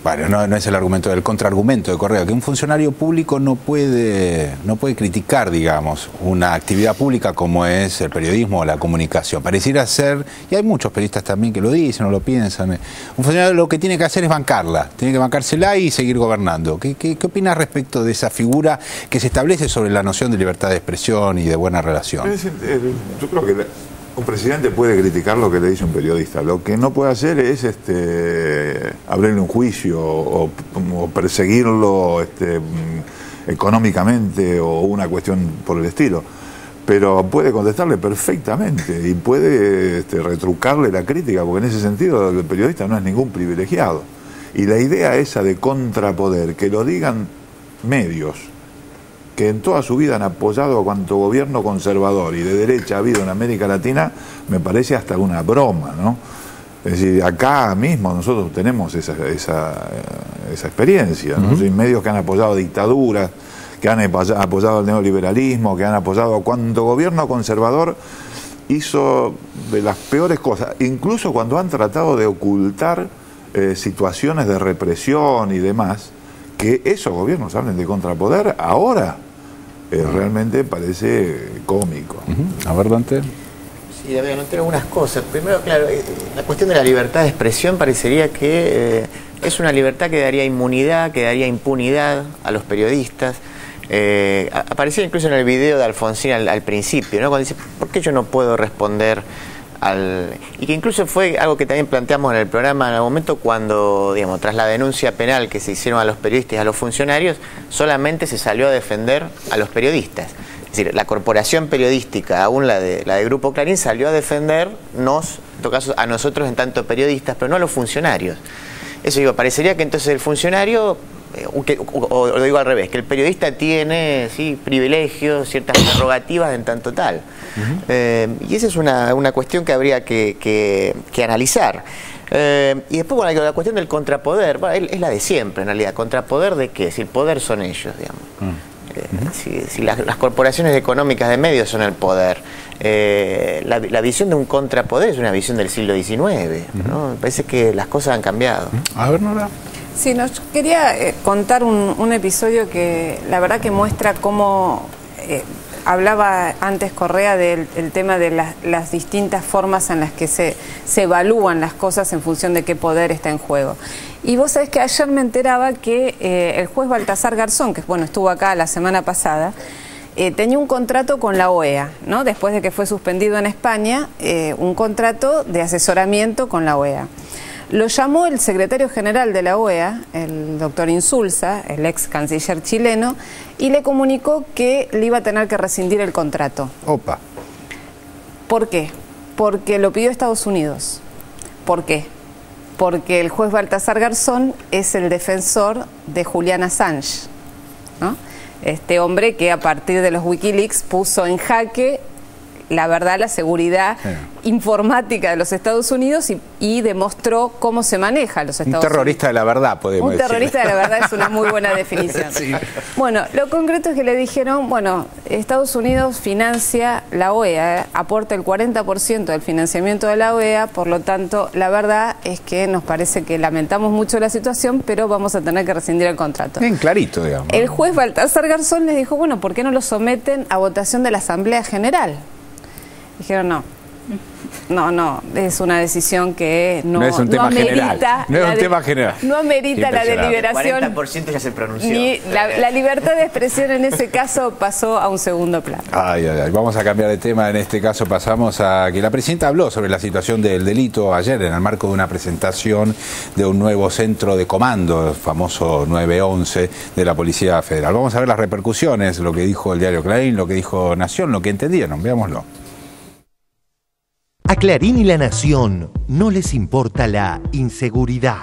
bueno, no es el argumento, el contraargumento de Correa, que un funcionario público no puede criticar, digamos, una actividad pública como es el periodismo o la comunicación. Pareciera ser, y hay muchos periodistas también que lo dicen o lo piensan, un funcionario lo que tiene que hacer es bancarla, tiene que bancársela y seguir gobernando. ¿Qué opinas respecto de esa figura que se establece sobre la noción de libertad de expresión y de buena relación? Yo creo que un presidente puede criticar lo que le dice un periodista. Lo que no puede hacer es abrirle un juicio o perseguirlo económicamente o una cuestión por el estilo. Pero puede contestarle perfectamente y puede retrucarle la crítica, porque en ese sentido el periodista no es ningún privilegiado. Y la idea esa de contrapoder, que lo digan medios, que en toda su vida han apoyado a cuanto gobierno conservador y de derecha ha habido en América Latina, me parece hasta una broma, ¿no? Es decir, acá mismo nosotros tenemos esa experiencia, ¿no? Hay medios que han apoyado dictaduras, que han apoyado el neoliberalismo, que han apoyado a cuanto gobierno conservador hizo de las peores cosas, incluso cuando han tratado de ocultar situaciones de represión y demás, que esos gobiernos hablen de contrapoder ahora, realmente parece cómico. A ver, Dante. Sí, David, noté algunas cosas. Primero, claro, la cuestión de la libertad de expresión parecería que es una libertad que daría inmunidad, que daría impunidad a los periodistas. Aparecía incluso en el video de Alfonsín al principio, ¿no? Cuando dice, ¿por qué yo no puedo responder y que incluso fue algo que también planteamos en el programa en algún momento cuando, digamos, tras la denuncia penal que se hicieron a los periodistas y a los funcionarios, solamente se salió a defender a los periodistas. Es decir, la corporación periodística, aún la de Grupo Clarín, salió a defendernos, en todo caso, a nosotros en tanto periodistas, pero no a los funcionarios. Eso digo, parecería que entonces el funcionario, o lo digo al revés, que el periodista tiene privilegios, ciertas prerrogativas en tanto tal. Y esa es una cuestión que habría que analizar. Y después, bueno, la cuestión del contrapoder, bueno, es la de siempre en realidad. ¿Contrapoder de qué? Si el poder son ellos, digamos. Si las corporaciones económicas de medios son el poder, la visión de un contrapoder es una visión del siglo XIX, ¿no? Me parece que las cosas han cambiado. A ver, Nora. Sí, nos quería contar un episodio que la verdad que muestra cómo hablaba antes Correa del tema de las distintas formas en las que se evalúan las cosas en función de qué poder está en juego. Y vos sabés que ayer me enteraba que el juez Baltasar Garzón, que bueno, estuvo acá la semana pasada, tenía un contrato con la OEA, ¿no? Después de que fue suspendido en España, un contrato de asesoramiento con la OEA. Lo llamó el secretario general de la OEA, el doctor Insulza, el ex canciller chileno, y le comunicó que le iba a tener que rescindir el contrato. Opa. ¿Por qué? Porque lo pidió Estados Unidos. ¿Por qué? Porque el juez Baltasar Garzón es el defensor de Julian Assange, ¿no? Este hombre que a partir de los Wikileaks puso en jaque la verdad, la seguridad informática de los Estados Unidos y demostró cómo se maneja los Estados Unidos. Un terrorista de la verdad, podemos decir. Un terrorista de la verdad es una muy buena definición. Sí. Bueno, lo concreto es que le dijeron, bueno, Estados Unidos financia la OEA, aporta el 40% del financiamiento de la OEA, por lo tanto, la verdad es que nos parece que lamentamos mucho la situación, pero vamos a tener que rescindir el contrato. Bien clarito, digamos. El juez Baltasar Garzón les dijo, bueno, ¿por qué no lo someten a votación de la Asamblea General? Dijeron no, es una decisión que no es un tema general. No es un tema general. No amerita la deliberación. El 40% ya se pronunció. Ni la libertad de expresión en ese caso pasó a un segundo plano. Ay. Vamos a cambiar de tema. En este caso pasamos a que la presidenta habló sobre la situación del delito ayer en el marco de una presentación de un nuevo centro de comando, el famoso 911 de la Policía Federal. Vamos a ver las repercusiones, lo que dijo el diario Clarín, lo que dijo Nación, lo que entendieron. Veámoslo. A Clarín y La Nación no les importa la inseguridad.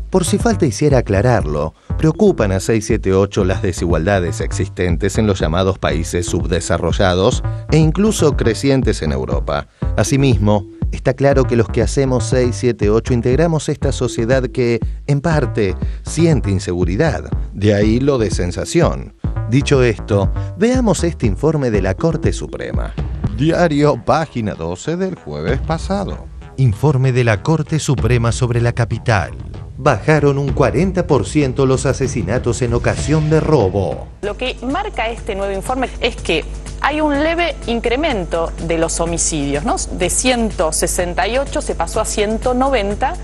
Por si falta hiciera aclararlo, preocupan a 678 las desigualdades existentes en los llamados países subdesarrollados e incluso crecientes en Europa. Asimismo, está claro que los que hacemos 678 integramos esta sociedad que, en parte, siente inseguridad. De ahí lo de sensación. Dicho esto, veamos este informe de la Corte Suprema. Diario, página 12 del jueves pasado. Informe de la Corte Suprema sobre la capital. Bajaron un 40% los asesinatos en ocasión de robo. Lo que marca este nuevo informe es que hay un leve incremento de los homicidios, ¿no? De 168 se pasó a 190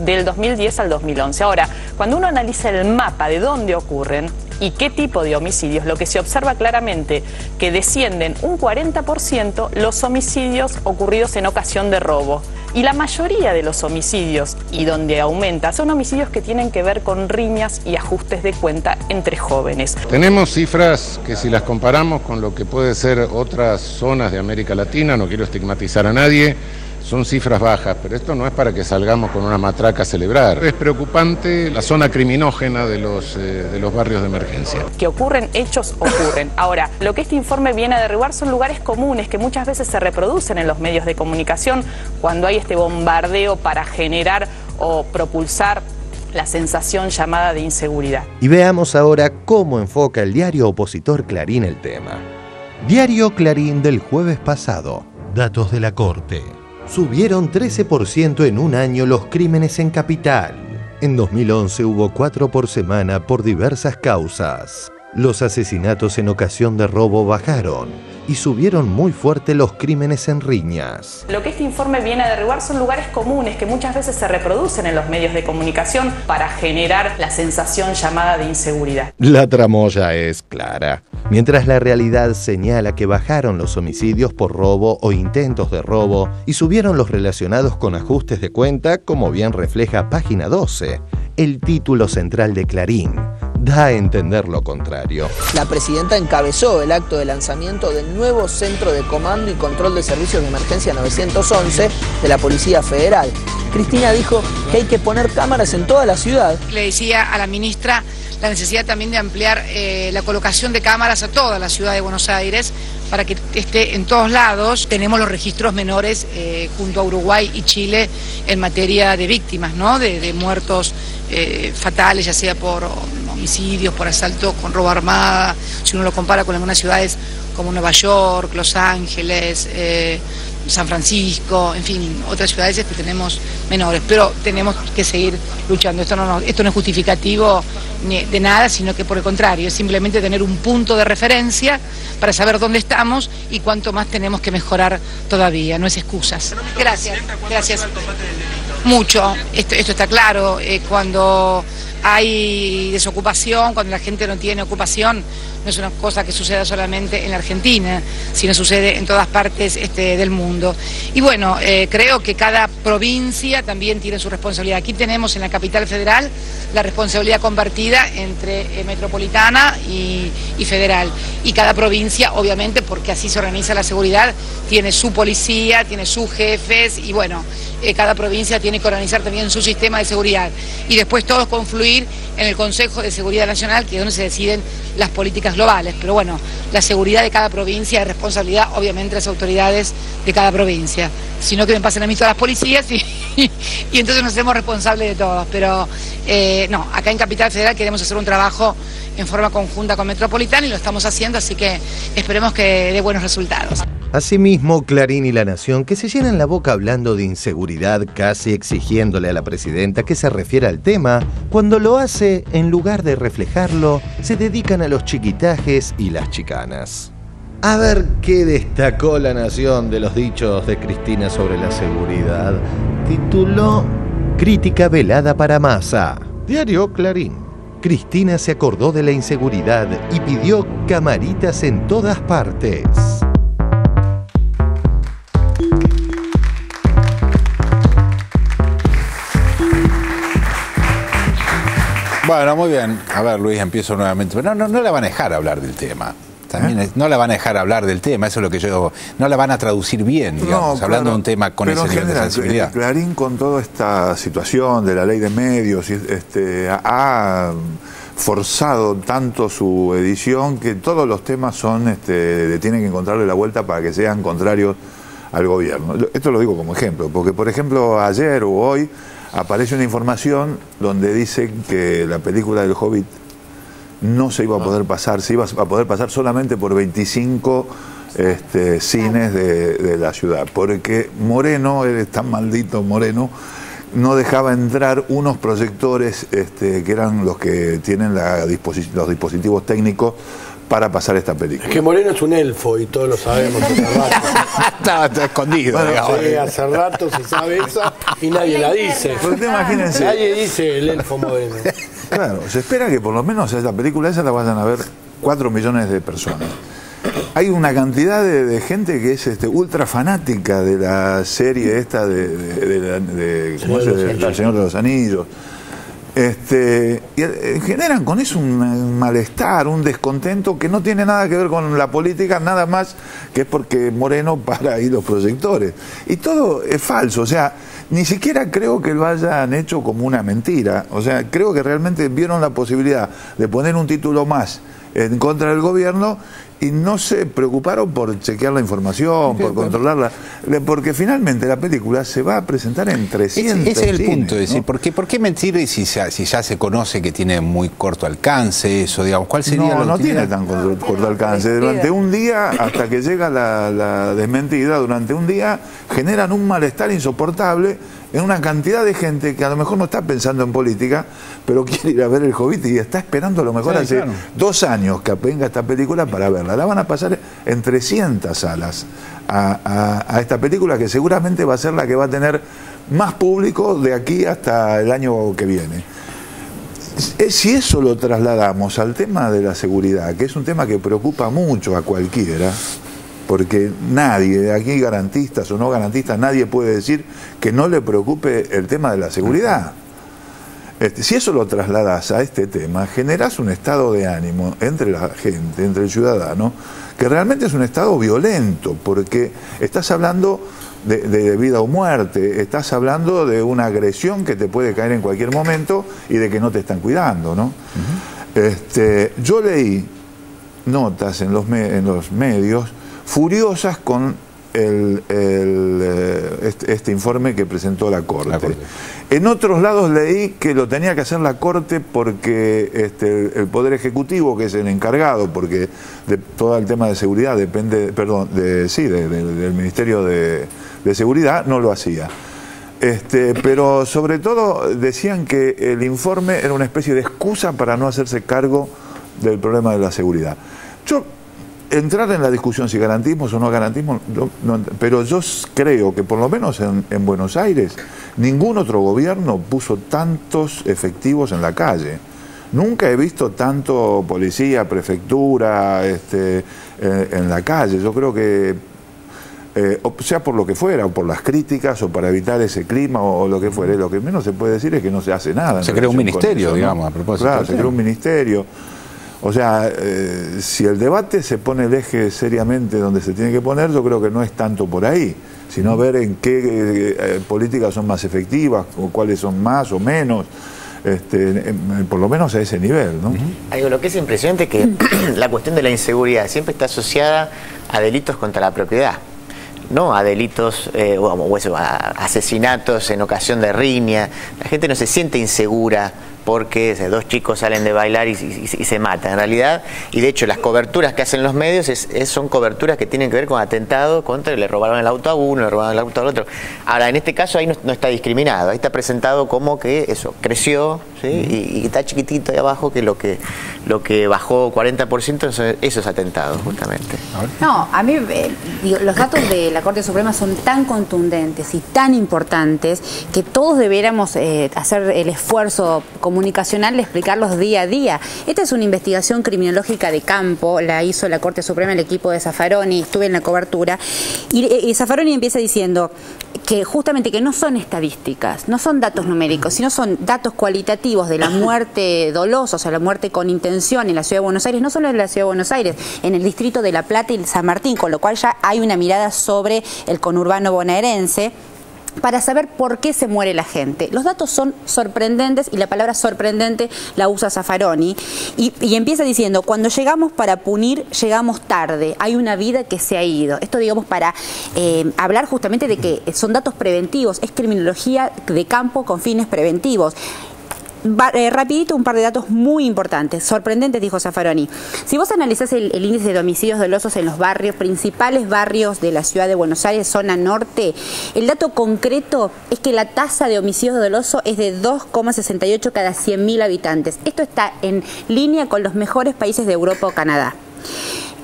del 2010 al 2011. Ahora, cuando uno analiza el mapa de dónde ocurren y qué tipo de homicidios, lo que se observa claramente que descienden un 40% los homicidios ocurridos en ocasión de robo. Y la mayoría de los homicidios, y donde aumenta, son homicidios que tienen que ver con riñas y ajustes de cuenta entre jóvenes. Tenemos cifras que si las comparamos con lo que puede ser otras zonas de América Latina, no quiero estigmatizar a nadie, son cifras bajas, pero esto no es para que salgamos con una matraca a celebrar. Es preocupante la zona criminógena de los barrios de emergencia. Que ocurren, hechos ocurren. Ahora, lo que este informe viene a derribar son lugares comunes que muchas veces se reproducen en los medios de comunicación cuando hay este bombardeo para generar o propulsar la sensación llamada de inseguridad. Y veamos ahora cómo enfoca el diario opositor Clarín el tema. Diario Clarín del jueves pasado. Datos de la Corte. Subieron 13% en un año los crímenes en Capital. En 2011 hubo 4 por semana por diversas causas. Los asesinatos en ocasión de robo bajaron y subieron muy fuerte los crímenes en riñas. Lo que este informe viene a derribar son lugares comunes que muchas veces se reproducen en los medios de comunicación para generar la sensación llamada de inseguridad. La tramoya es clara. Mientras la realidad señala que bajaron los homicidios por robo o intentos de robo y subieron los relacionados con ajustes de cuenta, como bien refleja página 12, el título central de Clarín da a entender lo contrario. La presidenta encabezó el acto de lanzamiento del nuevo Centro de Comando y Control de Servicios de Emergencia 911 de la Policía Federal. Cristina dijo que hay que poner cámaras en toda la ciudad. Le decía a la ministra la necesidad también de ampliar la colocación de cámaras a toda la ciudad de Buenos Aires para que esté en todos lados. Tenemos los registros menores junto a Uruguay y Chile en materia de víctimas, ¿no? De muertos fatales, ya sea por homicidios, por asalto con robo armada, si uno lo compara con algunas ciudades como Nueva York, Los Ángeles, San Francisco, en fin, otras ciudades que tenemos menores, pero tenemos que seguir luchando. Esto no es justificativo de nada, sino que por el contrario, es simplemente tener un punto de referencia para saber dónde estamos y cuánto más tenemos que mejorar todavía, no es excusas. Gracias, gracias. Mucho, esto está claro, cuando hay desocupación, cuando la gente no tiene ocupación, no es una cosa que suceda solamente en la Argentina, sino sucede en todas partes del mundo. Y bueno, creo que cada provincia también tiene su responsabilidad. Aquí tenemos en la capital federal la responsabilidad compartida entre metropolitana y federal. Y cada provincia, obviamente, porque así se organiza la seguridad, tiene su policía, tiene sus jefes y bueno, cada provincia tiene que organizar también su sistema de seguridad. Y después todos confluir en el Consejo de Seguridad Nacional, que es donde se deciden las políticas globales. Pero bueno, la seguridad de cada provincia es responsabilidad, obviamente, de las autoridades de cada provincia. Si no, que me pasen a mí todas las policías y entonces nos hacemos responsables de todos. Pero no, acá en Capital Federal queremos hacer un trabajo en forma conjunta con Metropolitana y lo estamos haciendo, así que esperemos que dé buenos resultados. Asimismo, Clarín y La Nación, que se llenan la boca hablando de inseguridad, casi exigiéndole a la presidenta que se refiera al tema, cuando lo hace, en lugar de reflejarlo, se dedican a los chiquitajes y las chicanas. A ver qué destacó La Nación de los dichos de Cristina sobre la seguridad. Tituló Crítica velada para Massa. Diario Clarín. Cristina se acordó de la inseguridad y pidió camaritas en todas partes. Bueno, muy bien. A ver, Luis, empiezo nuevamente. Pero no la van a dejar hablar del tema. También no la van a dejar hablar del tema, eso es lo que yo... No la van a traducir bien, digamos, hablando de un tema con ese nivel de sensibilidad. Clarín, con toda esta situación de la ley de medios, ha forzado tanto su edición que todos los temas tienen que encontrarle la vuelta para que sean contrarios al gobierno. Esto lo digo como ejemplo, porque por ejemplo ayer o hoy aparece una información donde dice que la película del Hobbit no se iba a poder pasar, se iba a poder pasar solamente por 25 cines de la ciudad, porque Moreno, él es tan maldito Moreno, no dejaba entrar unos proyectores que eran los que tienen los dispositivos técnicos para pasar esta película. Es que Moreno es un elfo y todos lo sabemos hace rato. Está escondido. Bueno, sí, hace rato se sabe eso y nadie la dice. Porque imagínense. Nadie dice el elfo Moreno. Claro, se espera que por lo menos esta película esa la vayan a ver 4 millones de personas. Hay una cantidad de gente que es ultra fanática de la serie esta ¿cómo se dice? El Señor de los Anillos. Y generan con eso un malestar, un descontento que no tiene nada que ver con la política, nada más que es porque Moreno para ahí los proyectores. Y todo es falso, o sea, ni siquiera creo que lo hayan hecho como una mentira. O sea, creo que realmente vieron la posibilidad de poner un título más en contra del gobierno y no se preocuparon por chequear la información, por controlarla, porque finalmente la película se va a presentar en 300 Ese es el cines, punto, es decir, ¿no? ¿por qué mentir si ya se conoce que tiene muy corto alcance eso, digamos? ¿Cuál sería la No utilidad? tiene tan corto alcance. Durante un día, hasta que llega la desmentida, durante un día generan un malestar insoportable en una cantidad de gente que a lo mejor no está pensando en política, pero quiere ir a ver El Hobbit y está esperando a lo mejor hace 2 años que venga esta película para verla. La van a pasar en 300 salas a esta película, que seguramente va a ser la que va a tener más público de aquí hasta el año que viene. Si eso lo trasladamos al tema de la seguridad, que es un tema que preocupa mucho a cualquiera, porque nadie, aquí garantistas o no garantistas, nadie puede decir que no le preocupe el tema de la seguridad. Si eso lo trasladas a este tema, generás un estado de ánimo entre la gente, entre el ciudadano, que realmente es un estado violento, porque estás hablando de vida o muerte, estás hablando de una agresión que te puede caer en cualquier momento y de que no te están cuidando, ¿no? Yo leí notas en los medios furiosas con este informe que presentó la Corte. En otros lados leí que lo tenía que hacer la Corte porque el Poder Ejecutivo, que es el encargado, porque de todo el tema de seguridad depende, del Ministerio de Seguridad, no lo hacía. Pero sobre todo decían que el informe era una especie de excusa para no hacerse cargo del problema de la seguridad. Entrar en la discusión si garantismo o no garantismo, pero yo creo que por lo menos en Buenos Aires ningún otro gobierno puso tantos efectivos en la calle. Nunca he visto tanto policía, prefectura en la calle. Yo creo que, sea por lo que fuera, o por las críticas, o para evitar ese clima, o lo que fuera, lo que menos se puede decir es que no se hace nada. Se crea un ministerio, digamos, a propósito. Claro, se crea un ministerio. O sea, si el debate se pone el eje seriamente donde se tiene que poner, yo creo que no es tanto por ahí, sino ver en qué políticas son más efectivas, o cuáles son más o menos, por lo menos a ese nivel, ¿no? Lo que es impresionante es que la cuestión de la inseguridad siempre está asociada a delitos contra la propiedad, no a delitos a asesinatos en ocasión de riña. La gente no se siente insegura porque 2 chicos salen de bailar y se matan. En realidad, y de hecho las coberturas que hacen los medios son coberturas que tienen que ver con atentados contra, le robaron el auto a uno, le robaron el auto al otro. Ahora, en este caso ahí no está discriminado, ahí está presentado como que eso creció, ¿sí? Y está chiquitito ahí abajo, que lo que bajó 40% son esos atentados, justamente. No, a mí los datos de la Corte Suprema son tan contundentes y tan importantes que todos deberíamos hacer el esfuerzo comunicacional de explicarlos día a día. Esta es una investigación criminológica de campo, la hizo la Corte Suprema, el equipo de Zaffaroni, estuve en la cobertura, y Zaffaroni empieza diciendo que justamente que no son estadísticas, no son datos numéricos, sino son datos cualitativos de la muerte dolosa, o sea, la muerte con intención en la Ciudad de Buenos Aires, no solo en la Ciudad de Buenos Aires, en el distrito de La Plata y San Martín, con lo cual ya hay una mirada sobre el conurbano bonaerense, para saber por qué se muere la gente. Los datos son sorprendentes y la palabra sorprendente la usa Zaffaroni y empieza diciendo, cuando llegamos para punir, llegamos tarde, hay una vida que se ha ido. Esto, digamos, para hablar justamente de que son datos preventivos, es criminología de campo con fines preventivos. Rapidito, un par de datos muy importantes, sorprendentes, dijo Zaffaroni. Si vos analizás el índice de homicidios dolosos en los principales barrios de la ciudad de Buenos Aires, zona norte, el dato concreto es que la tasa de homicidios dolosos es de 2,68 cada 100.000 habitantes. Esto está en línea con los mejores países de Europa o Canadá.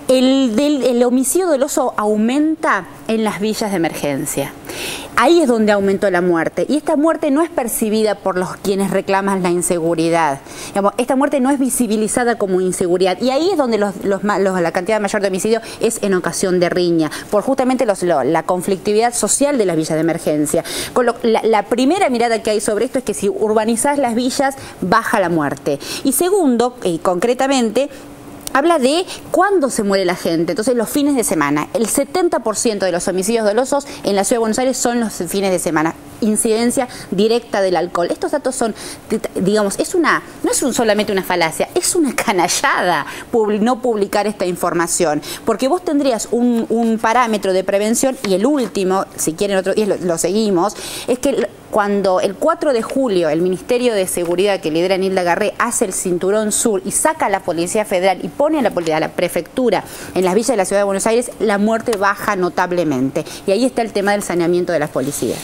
El homicidio doloso aumenta en las villas de emergencia. Ahí es donde aumentó la muerte. Y esta muerte no es percibida por los quienes reclaman la inseguridad. Digamos, esta muerte no es visibilizada como inseguridad. Y ahí es donde la cantidad mayor de homicidios es en ocasión de riña, por justamente la conflictividad social de las villas de emergencia. La primera mirada que hay sobre esto es que si urbanizás las villas, baja la muerte. Y segundo, y concretamente, habla de cuándo se muere la gente. Entonces, los fines de semana. El 70% de los homicidios dolosos en la Ciudad de Buenos Aires son los fines de semana. Incidencia directa del alcohol. Estos datos son, digamos, no es solamente una falacia, es una canallada no publicar esta información. Porque vos tendrías un parámetro de prevención, y el último, si quieren otro día lo seguimos, es que cuando el 4 de julio el Ministerio de Seguridad que lidera Nilda Garré hace el Cinturón Sur y saca a la Policía Federal y pone a la prefectura en las villas de la Ciudad de Buenos Aires, la muerte baja notablemente. Y ahí está el tema del saneamiento de las policías.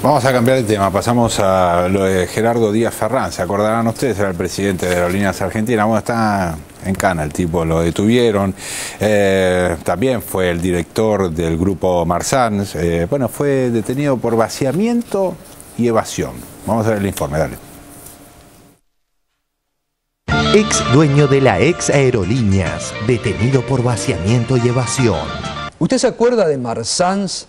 Vamos a cambiar de tema, pasamos a lo de Gerardo Díaz Ferrán. Se acordarán ustedes, era el presidente de Aerolíneas Argentinas. Bueno, está en cana el tipo, lo detuvieron. También fue el director del grupo Marsans. Bueno, fue detenido por vaciamiento y evasión. Vamos a ver el informe, dale. Ex dueño de la ex Aerolíneas, detenido por vaciamiento y evasión. ¿Usted se acuerda de Marsans?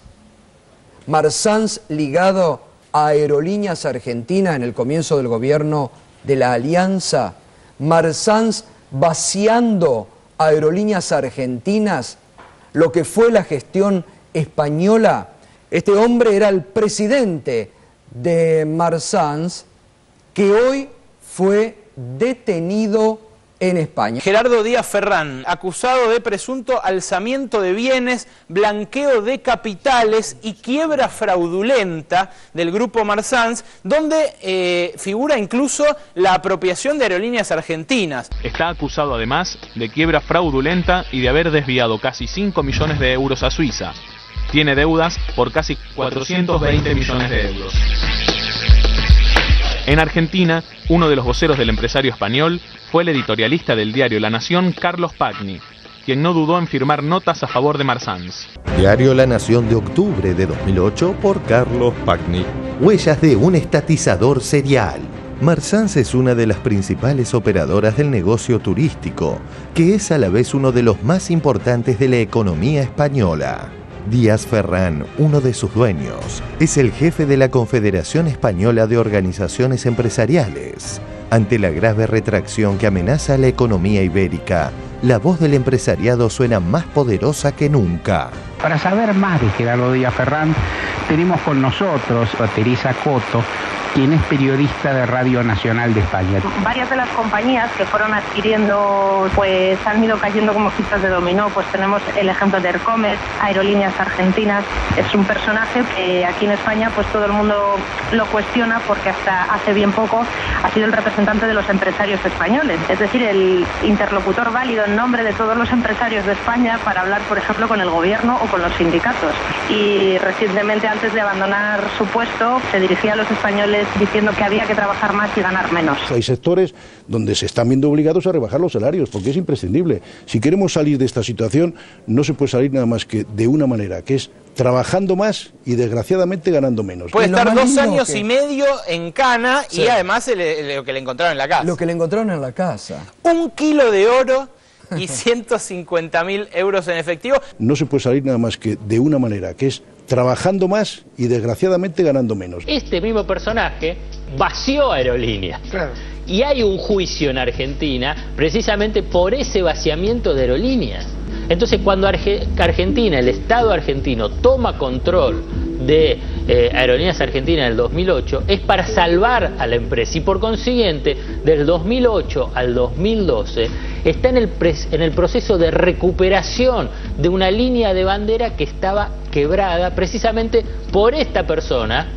Marsans ligado a Aerolíneas Argentinas en el comienzo del gobierno de la Alianza. Marsans vaciando Aerolíneas Argentinas, lo que fue la gestión española. Este hombre era el presidente de Marsans, que hoy fue detenido en España. Gerardo Díaz Ferrán, acusado de presunto alzamiento de bienes, blanqueo de capitales y quiebra fraudulenta del grupo Marsans, donde figura incluso la apropiación de Aerolíneas Argentinas. Está acusado además de quiebra fraudulenta y de haber desviado casi 5 millones de euros a Suiza. Tiene deudas por casi 420 millones de euros. En Argentina, uno de los voceros del empresario español fue el editorialista del diario La Nación, Carlos Pagni, quien no dudó en firmar notas a favor de Marsans. Diario La Nación de octubre de 2008 por Carlos Pagni. Huellas de un estatizador serial. Marsans es una de las principales operadoras del negocio turístico, que es a la vez uno de los más importantes de la economía española. Díaz Ferrán, uno de sus dueños, es el jefe de la Confederación Española de Organizaciones Empresariales. Ante la grave retracción que amenaza a la economía ibérica, la voz del empresariado suena más poderosa que nunca. Para saber más de Gerardo Díaz Ferrán, tenemos con nosotros a Teresa Coto, quien es periodista de Radio Nacional de España. Varias de las compañías que fueron adquiriendo, pues han ido cayendo como fichas de dominó. Pues tenemos el ejemplo de Aircomer, Aerolíneas Argentinas. Es un personaje que aquí en España pues todo el mundo lo cuestiona, porque hasta hace bien poco ha sido el representante de los empresarios españoles. Es decir, el interlocutor válido en nombre de todos los empresarios de España para hablar, por ejemplo, con el gobierno o con los sindicatos. Y recientemente, antes de abandonar su puesto, se dirigía a los españoles diciendo que había que trabajar más y ganar menos. Hay sectores donde se están viendo obligados a rebajar los salarios, porque es imprescindible. Si queremos salir de esta situación, no se puede salir nada más que de una manera, que es trabajando más y desgraciadamente ganando menos. Puede estar 2 años y medio en cana, sí. Y además lo que le encontraron en la casa. Lo que le encontraron en la casa. 1 kilo de oro y 150.000 euros en efectivo. No se puede salir nada más que de una manera, que es trabajando más y desgraciadamente ganando menos. Este mismo personaje vació Aerolíneas. Claro. Y hay un juicio en Argentina precisamente por ese vaciamiento de Aerolíneas. Entonces, cuando Argentina, el Estado argentino, toma control de Aerolíneas Argentinas en el 2008, es para salvar a la empresa, y por consiguiente, del 2008 al 2012, está en el proceso de recuperación de una línea de bandera que estaba quebrada precisamente por esta persona,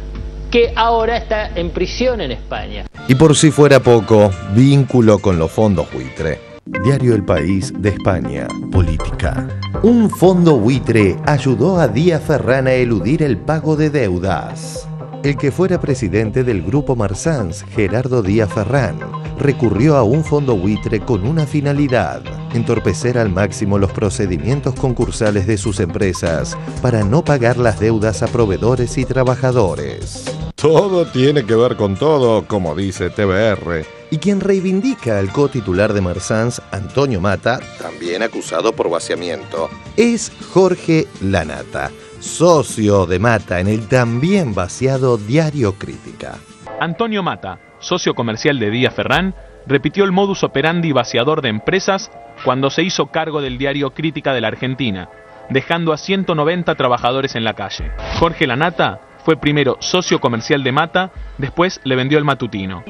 que ahora está en prisión en España. Y por si fuera poco, vínculo con los fondos buitre. Diario El País de España. Política. Un fondo buitre ayudó a Díaz Ferrán a eludir el pago de deudas. El que fuera presidente del Grupo Marsans, Gerardo Díaz Ferrán, recurrió a un fondo buitre con una finalidad: entorpecer al máximo los procedimientos concursales de sus empresas para no pagar las deudas a proveedores y trabajadores. Todo tiene que ver con todo, como dice TBR. Y quien reivindica al cotitular de Marsans, Antonio Mata, también acusado por vaciamiento, es Jorge Lanata, socio de Mata en el también vaciado Diario Crítica. Antonio Mata, socio comercial de Díaz Ferrán, repitió el modus operandi vaciador de empresas cuando se hizo cargo del Diario Crítica de la Argentina, dejando a 190 trabajadores en la calle. Jorge Lanata fue primero socio comercial de Mata, después le vendió el matutino.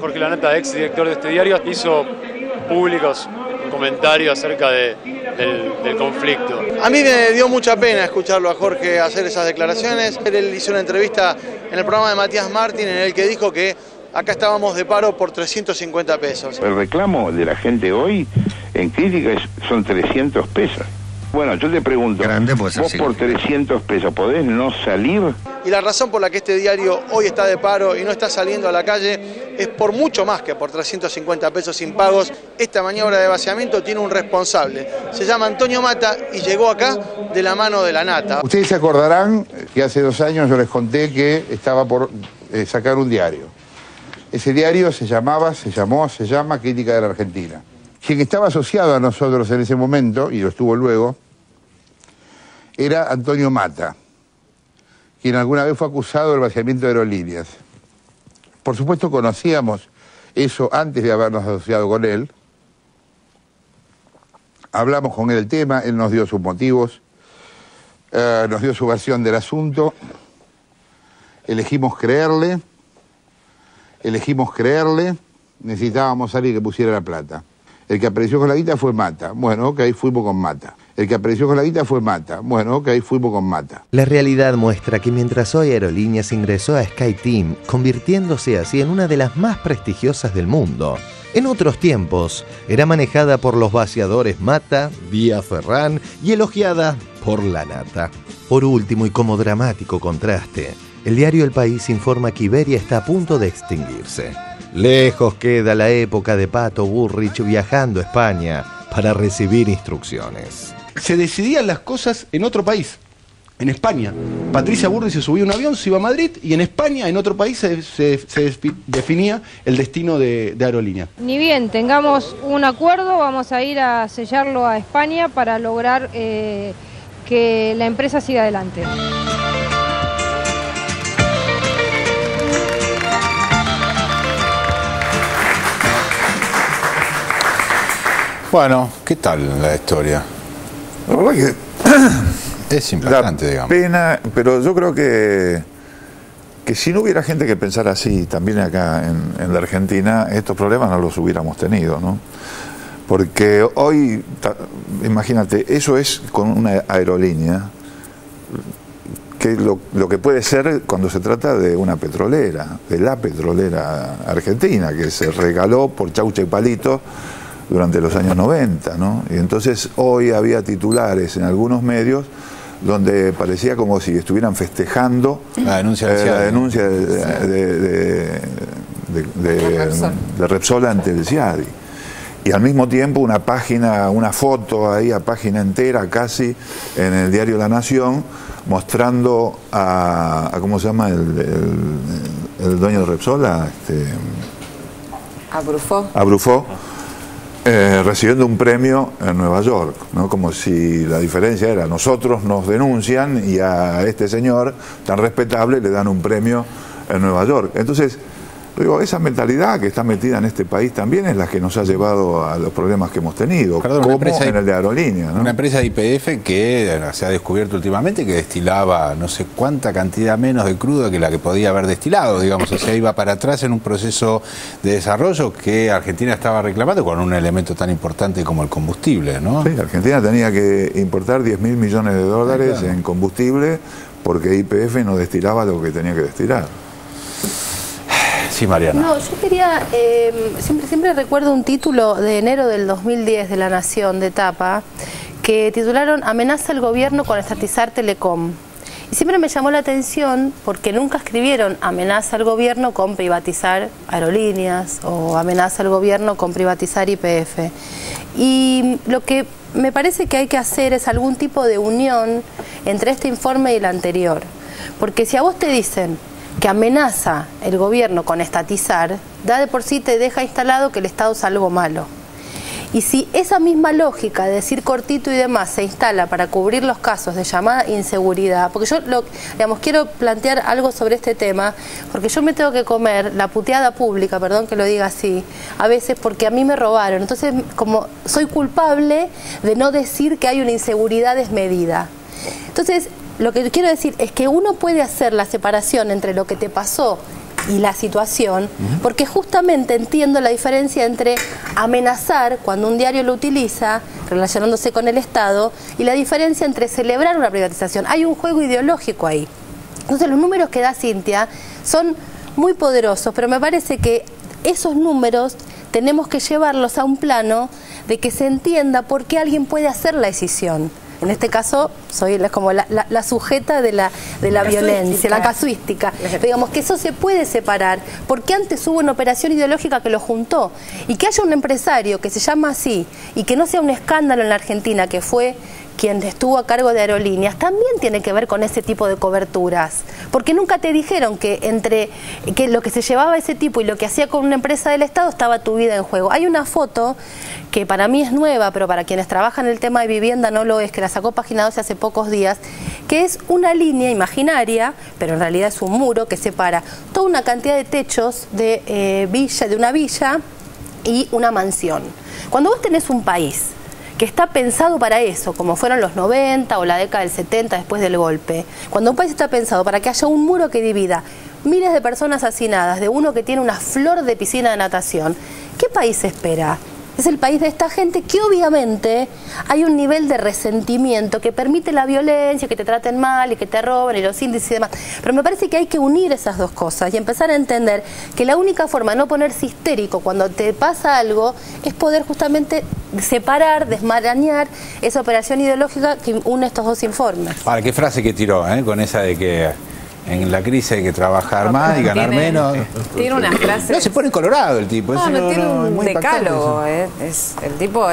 Jorge Lanata, ex director de este diario, hizo públicos comentarios acerca del conflicto. A mí me dio mucha pena escucharlo a Jorge hacer esas declaraciones. Él hizo una entrevista en el programa de Matías Martín en el que dijo que acá estábamos de paro por 350 pesos. El reclamo de la gente hoy en crítica son 300 pesos. Bueno, yo te pregunto, vos por 300 pesos, ¿podés no salir? Y la razón por la que este diario hoy está de paro y no está saliendo a la calle es por mucho más que por 350 pesos impagos. Esta maniobra de vaciamiento tiene un responsable. Se llama Antonio Mata y llegó acá de la mano de Lanata. Ustedes se acordarán que hace 2 años yo les conté que estaba por sacar un diario. Ese diario se llama Crítica de la Argentina. Quien estaba asociado a nosotros en ese momento, y lo estuvo luego, era Antonio Mata, quien alguna vez fue acusado del vaciamiento de aerolíneas. Por supuesto conocíamos eso antes de habernos asociado con él. Hablamos con él el tema, él nos dio sus motivos, nos dio su versión del asunto. Elegimos creerle, necesitábamos a alguien que pusiera la plata. El que apareció con la guita fue Mata. Bueno, ok, fuimos con Mata. El que apareció con la guita fue Mata. Bueno, ok, fuimos con Mata. La realidad muestra que mientras hoy Aerolíneas ingresó a SkyTeam, convirtiéndose así en una de las más prestigiosas del mundo, en otros tiempos era manejada por los vaciadores Mata, Díaz Ferrán y elogiada por Lanata. Por último, y como dramático contraste, el diario El País informa que Iberia está a punto de extinguirse. Lejos queda la época de Pato Bullrich viajando a España para recibir instrucciones. Se decidían las cosas en otro país, en España. Patricia Bullrich se subía a un avión, se iba a Madrid, y en España, en otro país, se definía el destino de Aerolínea. Ni bien tengamos un acuerdo, vamos a ir a sellarlo a España para lograr que la empresa siga adelante. Bueno, ¿qué tal la historia? La verdad que es impactante, digamos. Pena, pero yo creo que si no hubiera gente que pensara así, también acá en la Argentina, estos problemas no los hubiéramos tenido, ¿no? Porque hoy, imagínate, eso es con una aerolínea, que lo que puede ser cuando se trata de una petrolera, de la petrolera argentina, que se regaló por chaucha y palito durante los años 90, ¿no? Y entonces hoy había titulares en algunos medios donde parecía como si estuvieran festejando la denuncia de Repsol ante el CIADI. Y al mismo tiempo una página, una foto ahí a página entera casi en el diario La Nación mostrando a ¿cómo se llama? El dueño de Repsol, a Bruffaut, recibiendo un premio en Nueva York, ¿no? Como si la diferencia era, nosotros nos denuncian y a este señor tan respetable le dan un premio en Nueva York. Entonces, digo, esa mentalidad que está metida en este país también es la que nos ha llevado a los problemas que hemos tenido, como en el de Aerolínea, ¿no? Una empresa de YPF que se ha descubierto últimamente que destilaba no sé cuánta cantidad menos de crudo que la que podía haber destilado, digamos, o sea, iba para atrás en un proceso de desarrollo que Argentina estaba reclamando con un elemento tan importante como el combustible, ¿no? Sí, Argentina tenía que importar 10.000 millones de dólares en combustible porque YPF no destilaba lo que tenía que destilar. Sí, Mariana. No, yo quería, siempre recuerdo un título de enero del 2010 de La Nación, de tapa, que titularon "Amenaza el gobierno con estatizar Telecom". Y siempre me llamó la atención porque nunca escribieron amenaza al gobierno con privatizar aerolíneas o amenaza al gobierno con privatizar YPF. Y lo que me parece que hay que hacer es algún tipo de unión entre este informe y el anterior. Porque si a vos te dicen que amenaza el gobierno con estatizar, da de por sí te deja instalado que el Estado es algo malo. Y si esa misma lógica de decir cortito y demás se instala para cubrir los casos de llamada inseguridad, porque yo quiero plantear algo sobre este tema, porque yo me tengo que comer la puteada pública, perdón que lo diga así, a veces porque a mí me robaron. Entonces, como soy culpable de no decir que hay una inseguridad desmedida. Entonces, lo que quiero decir es que uno puede hacer la separación entre lo que te pasó y la situación, porque justamente entiendo la diferencia entre amenazar cuando un diario lo utiliza, relacionándose con el Estado, y la diferencia entre celebrar una privatización. Hay un juego ideológico ahí. Entonces los números que da Cintia son muy poderosos, pero me parece que esos números tenemos que llevarlos a un plano de que se entienda por qué alguien puede hacer la decisión. En este caso, soy como la sujeta de la violencia, la casuística. Digamos que eso se puede separar, porque antes hubo una operación ideológica que lo juntó. Y que haya un empresario que se llama así, y que no sea un escándalo en la Argentina, que fue quien estuvo a cargo de aerolíneas, también tiene que ver con ese tipo de coberturas. Porque nunca te dijeron que entre que lo que se llevaba ese tipo y lo que hacía con una empresa del Estado estaba tu vida en juego. Hay una foto que para mí es nueva, pero para quienes trabajan en el tema de vivienda no lo es, que la sacó Página 12 hace pocos días, que es una línea imaginaria, pero en realidad es un muro que separa toda una cantidad de techos de una villa y una mansión. Cuando vos tenés un país que está pensado para eso, como fueron los 90 o la década del 70 después del golpe, cuando un país está pensado para que haya un muro que divida miles de personas hacinadas de uno que tiene una flor de piscina de natación, ¿qué país espera? Es el país de esta gente que obviamente hay un nivel de resentimiento que permite la violencia, que te traten mal y que te roben y los índices y demás. Pero me parece que hay que unir esas dos cosas y empezar a entender que la única forma de no ponerse histérico cuando te pasa algo es poder justamente separar, desmarañar esa operación ideológica que une estos dos informes. Ahora, qué frase que tiró, con esa de que en la crisis hay que trabajar más y ganar menos. Tiene una frase. No, se pone colorado el tipo. No tiene un decálogo. El tipo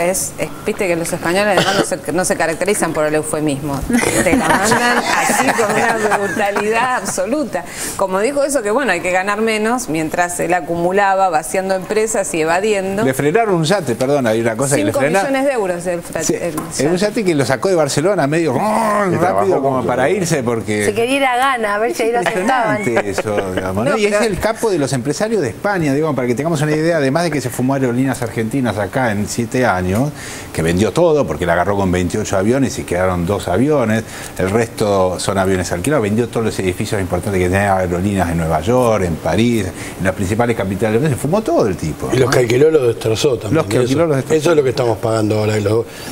viste que los españoles además no se caracterizan por el eufemismo. Te la mandan así con una brutalidad absoluta. Como dijo eso, que bueno, hay que ganar menos, mientras él acumulaba, vaciando empresas y evadiendo. Le frenaron un yate, perdón, hay una cosa que le frenaron. 5 millones de euros el un yate que lo sacó de Barcelona medio rápido como para irse porque... Se quería ir a Ghana, a ver si ahí lo aceptaban. Eso, digamos, ¿no? Y es el capo de los empresarios de España, digamos, para que tengamos una idea, además de que se fumó Aerolíneas Argentinas acá en 7 años, que vendió todo, porque la agarró con 28 aviones y quedaron 2 aviones, el resto son aviones alquilados, vendió todos los edificios importantes que tenía Aerolíneas en Nueva York, en París, en las principales capitales, se fumó todo el tipo. Y los que alquiló los destrozó también. Los que alquiló los destrozó. Eso es lo que estamos pagando ahora.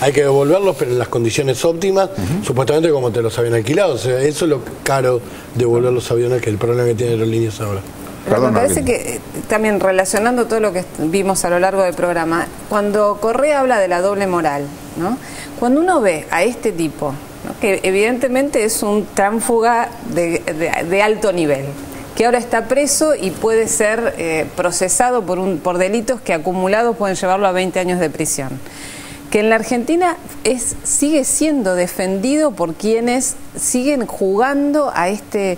Hay que devolverlos, pero en las condiciones óptimas, supuestamente como te los habían alquilado. O sea, eso es lo caro, devolver los aviones, que el problema que tiene Aerolíneas ahora. Me parece que también relacionando todo lo que vimos a lo largo del programa, cuando Correa habla de la doble moral, ¿no? Cuando uno ve a este tipo, ¿no?, que evidentemente es un tránsfuga de alto nivel, que ahora está preso y puede ser procesado por delitos que acumulados pueden llevarlo a 20 años de prisión, que en la Argentina sigue siendo defendido por quienes siguen jugando a este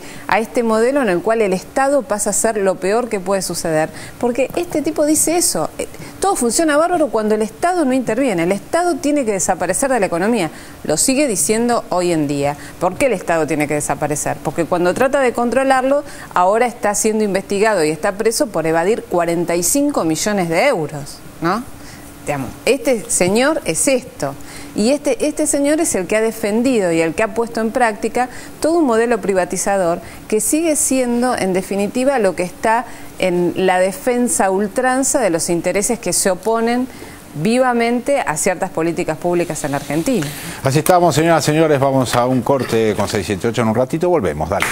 modelo en el cual el Estado pasa a ser lo peor que puede suceder. Porque este tipo dice eso, todo funciona bárbaro cuando el Estado no interviene, el Estado tiene que desaparecer de la economía, lo sigue diciendo hoy en día. ¿Por qué el Estado tiene que desaparecer? Porque cuando trata de controlarlo, ahora está siendo investigado y está preso por evadir 45 millones de euros, ¿no? Digamos, este señor es esto, y este señor es el que ha defendido y el que ha puesto en práctica todo un modelo privatizador que sigue siendo, en definitiva, lo que está en la defensa ultranza de los intereses que se oponen vivamente a ciertas políticas públicas en la Argentina. Así estamos, señoras y señores, vamos a un corte con 678 en un ratito, volvemos, dale.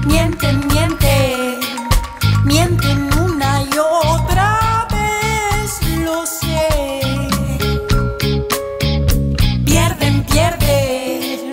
Mienten, mienten, mienten una y otra vez, lo sé. Pierden, pierden,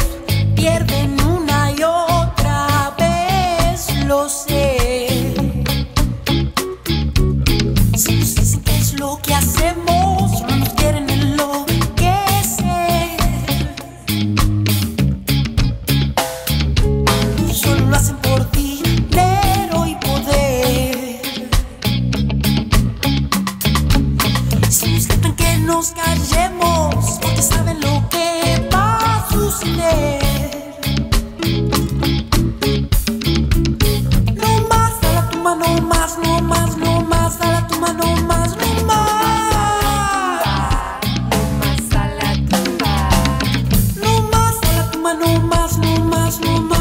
mundo.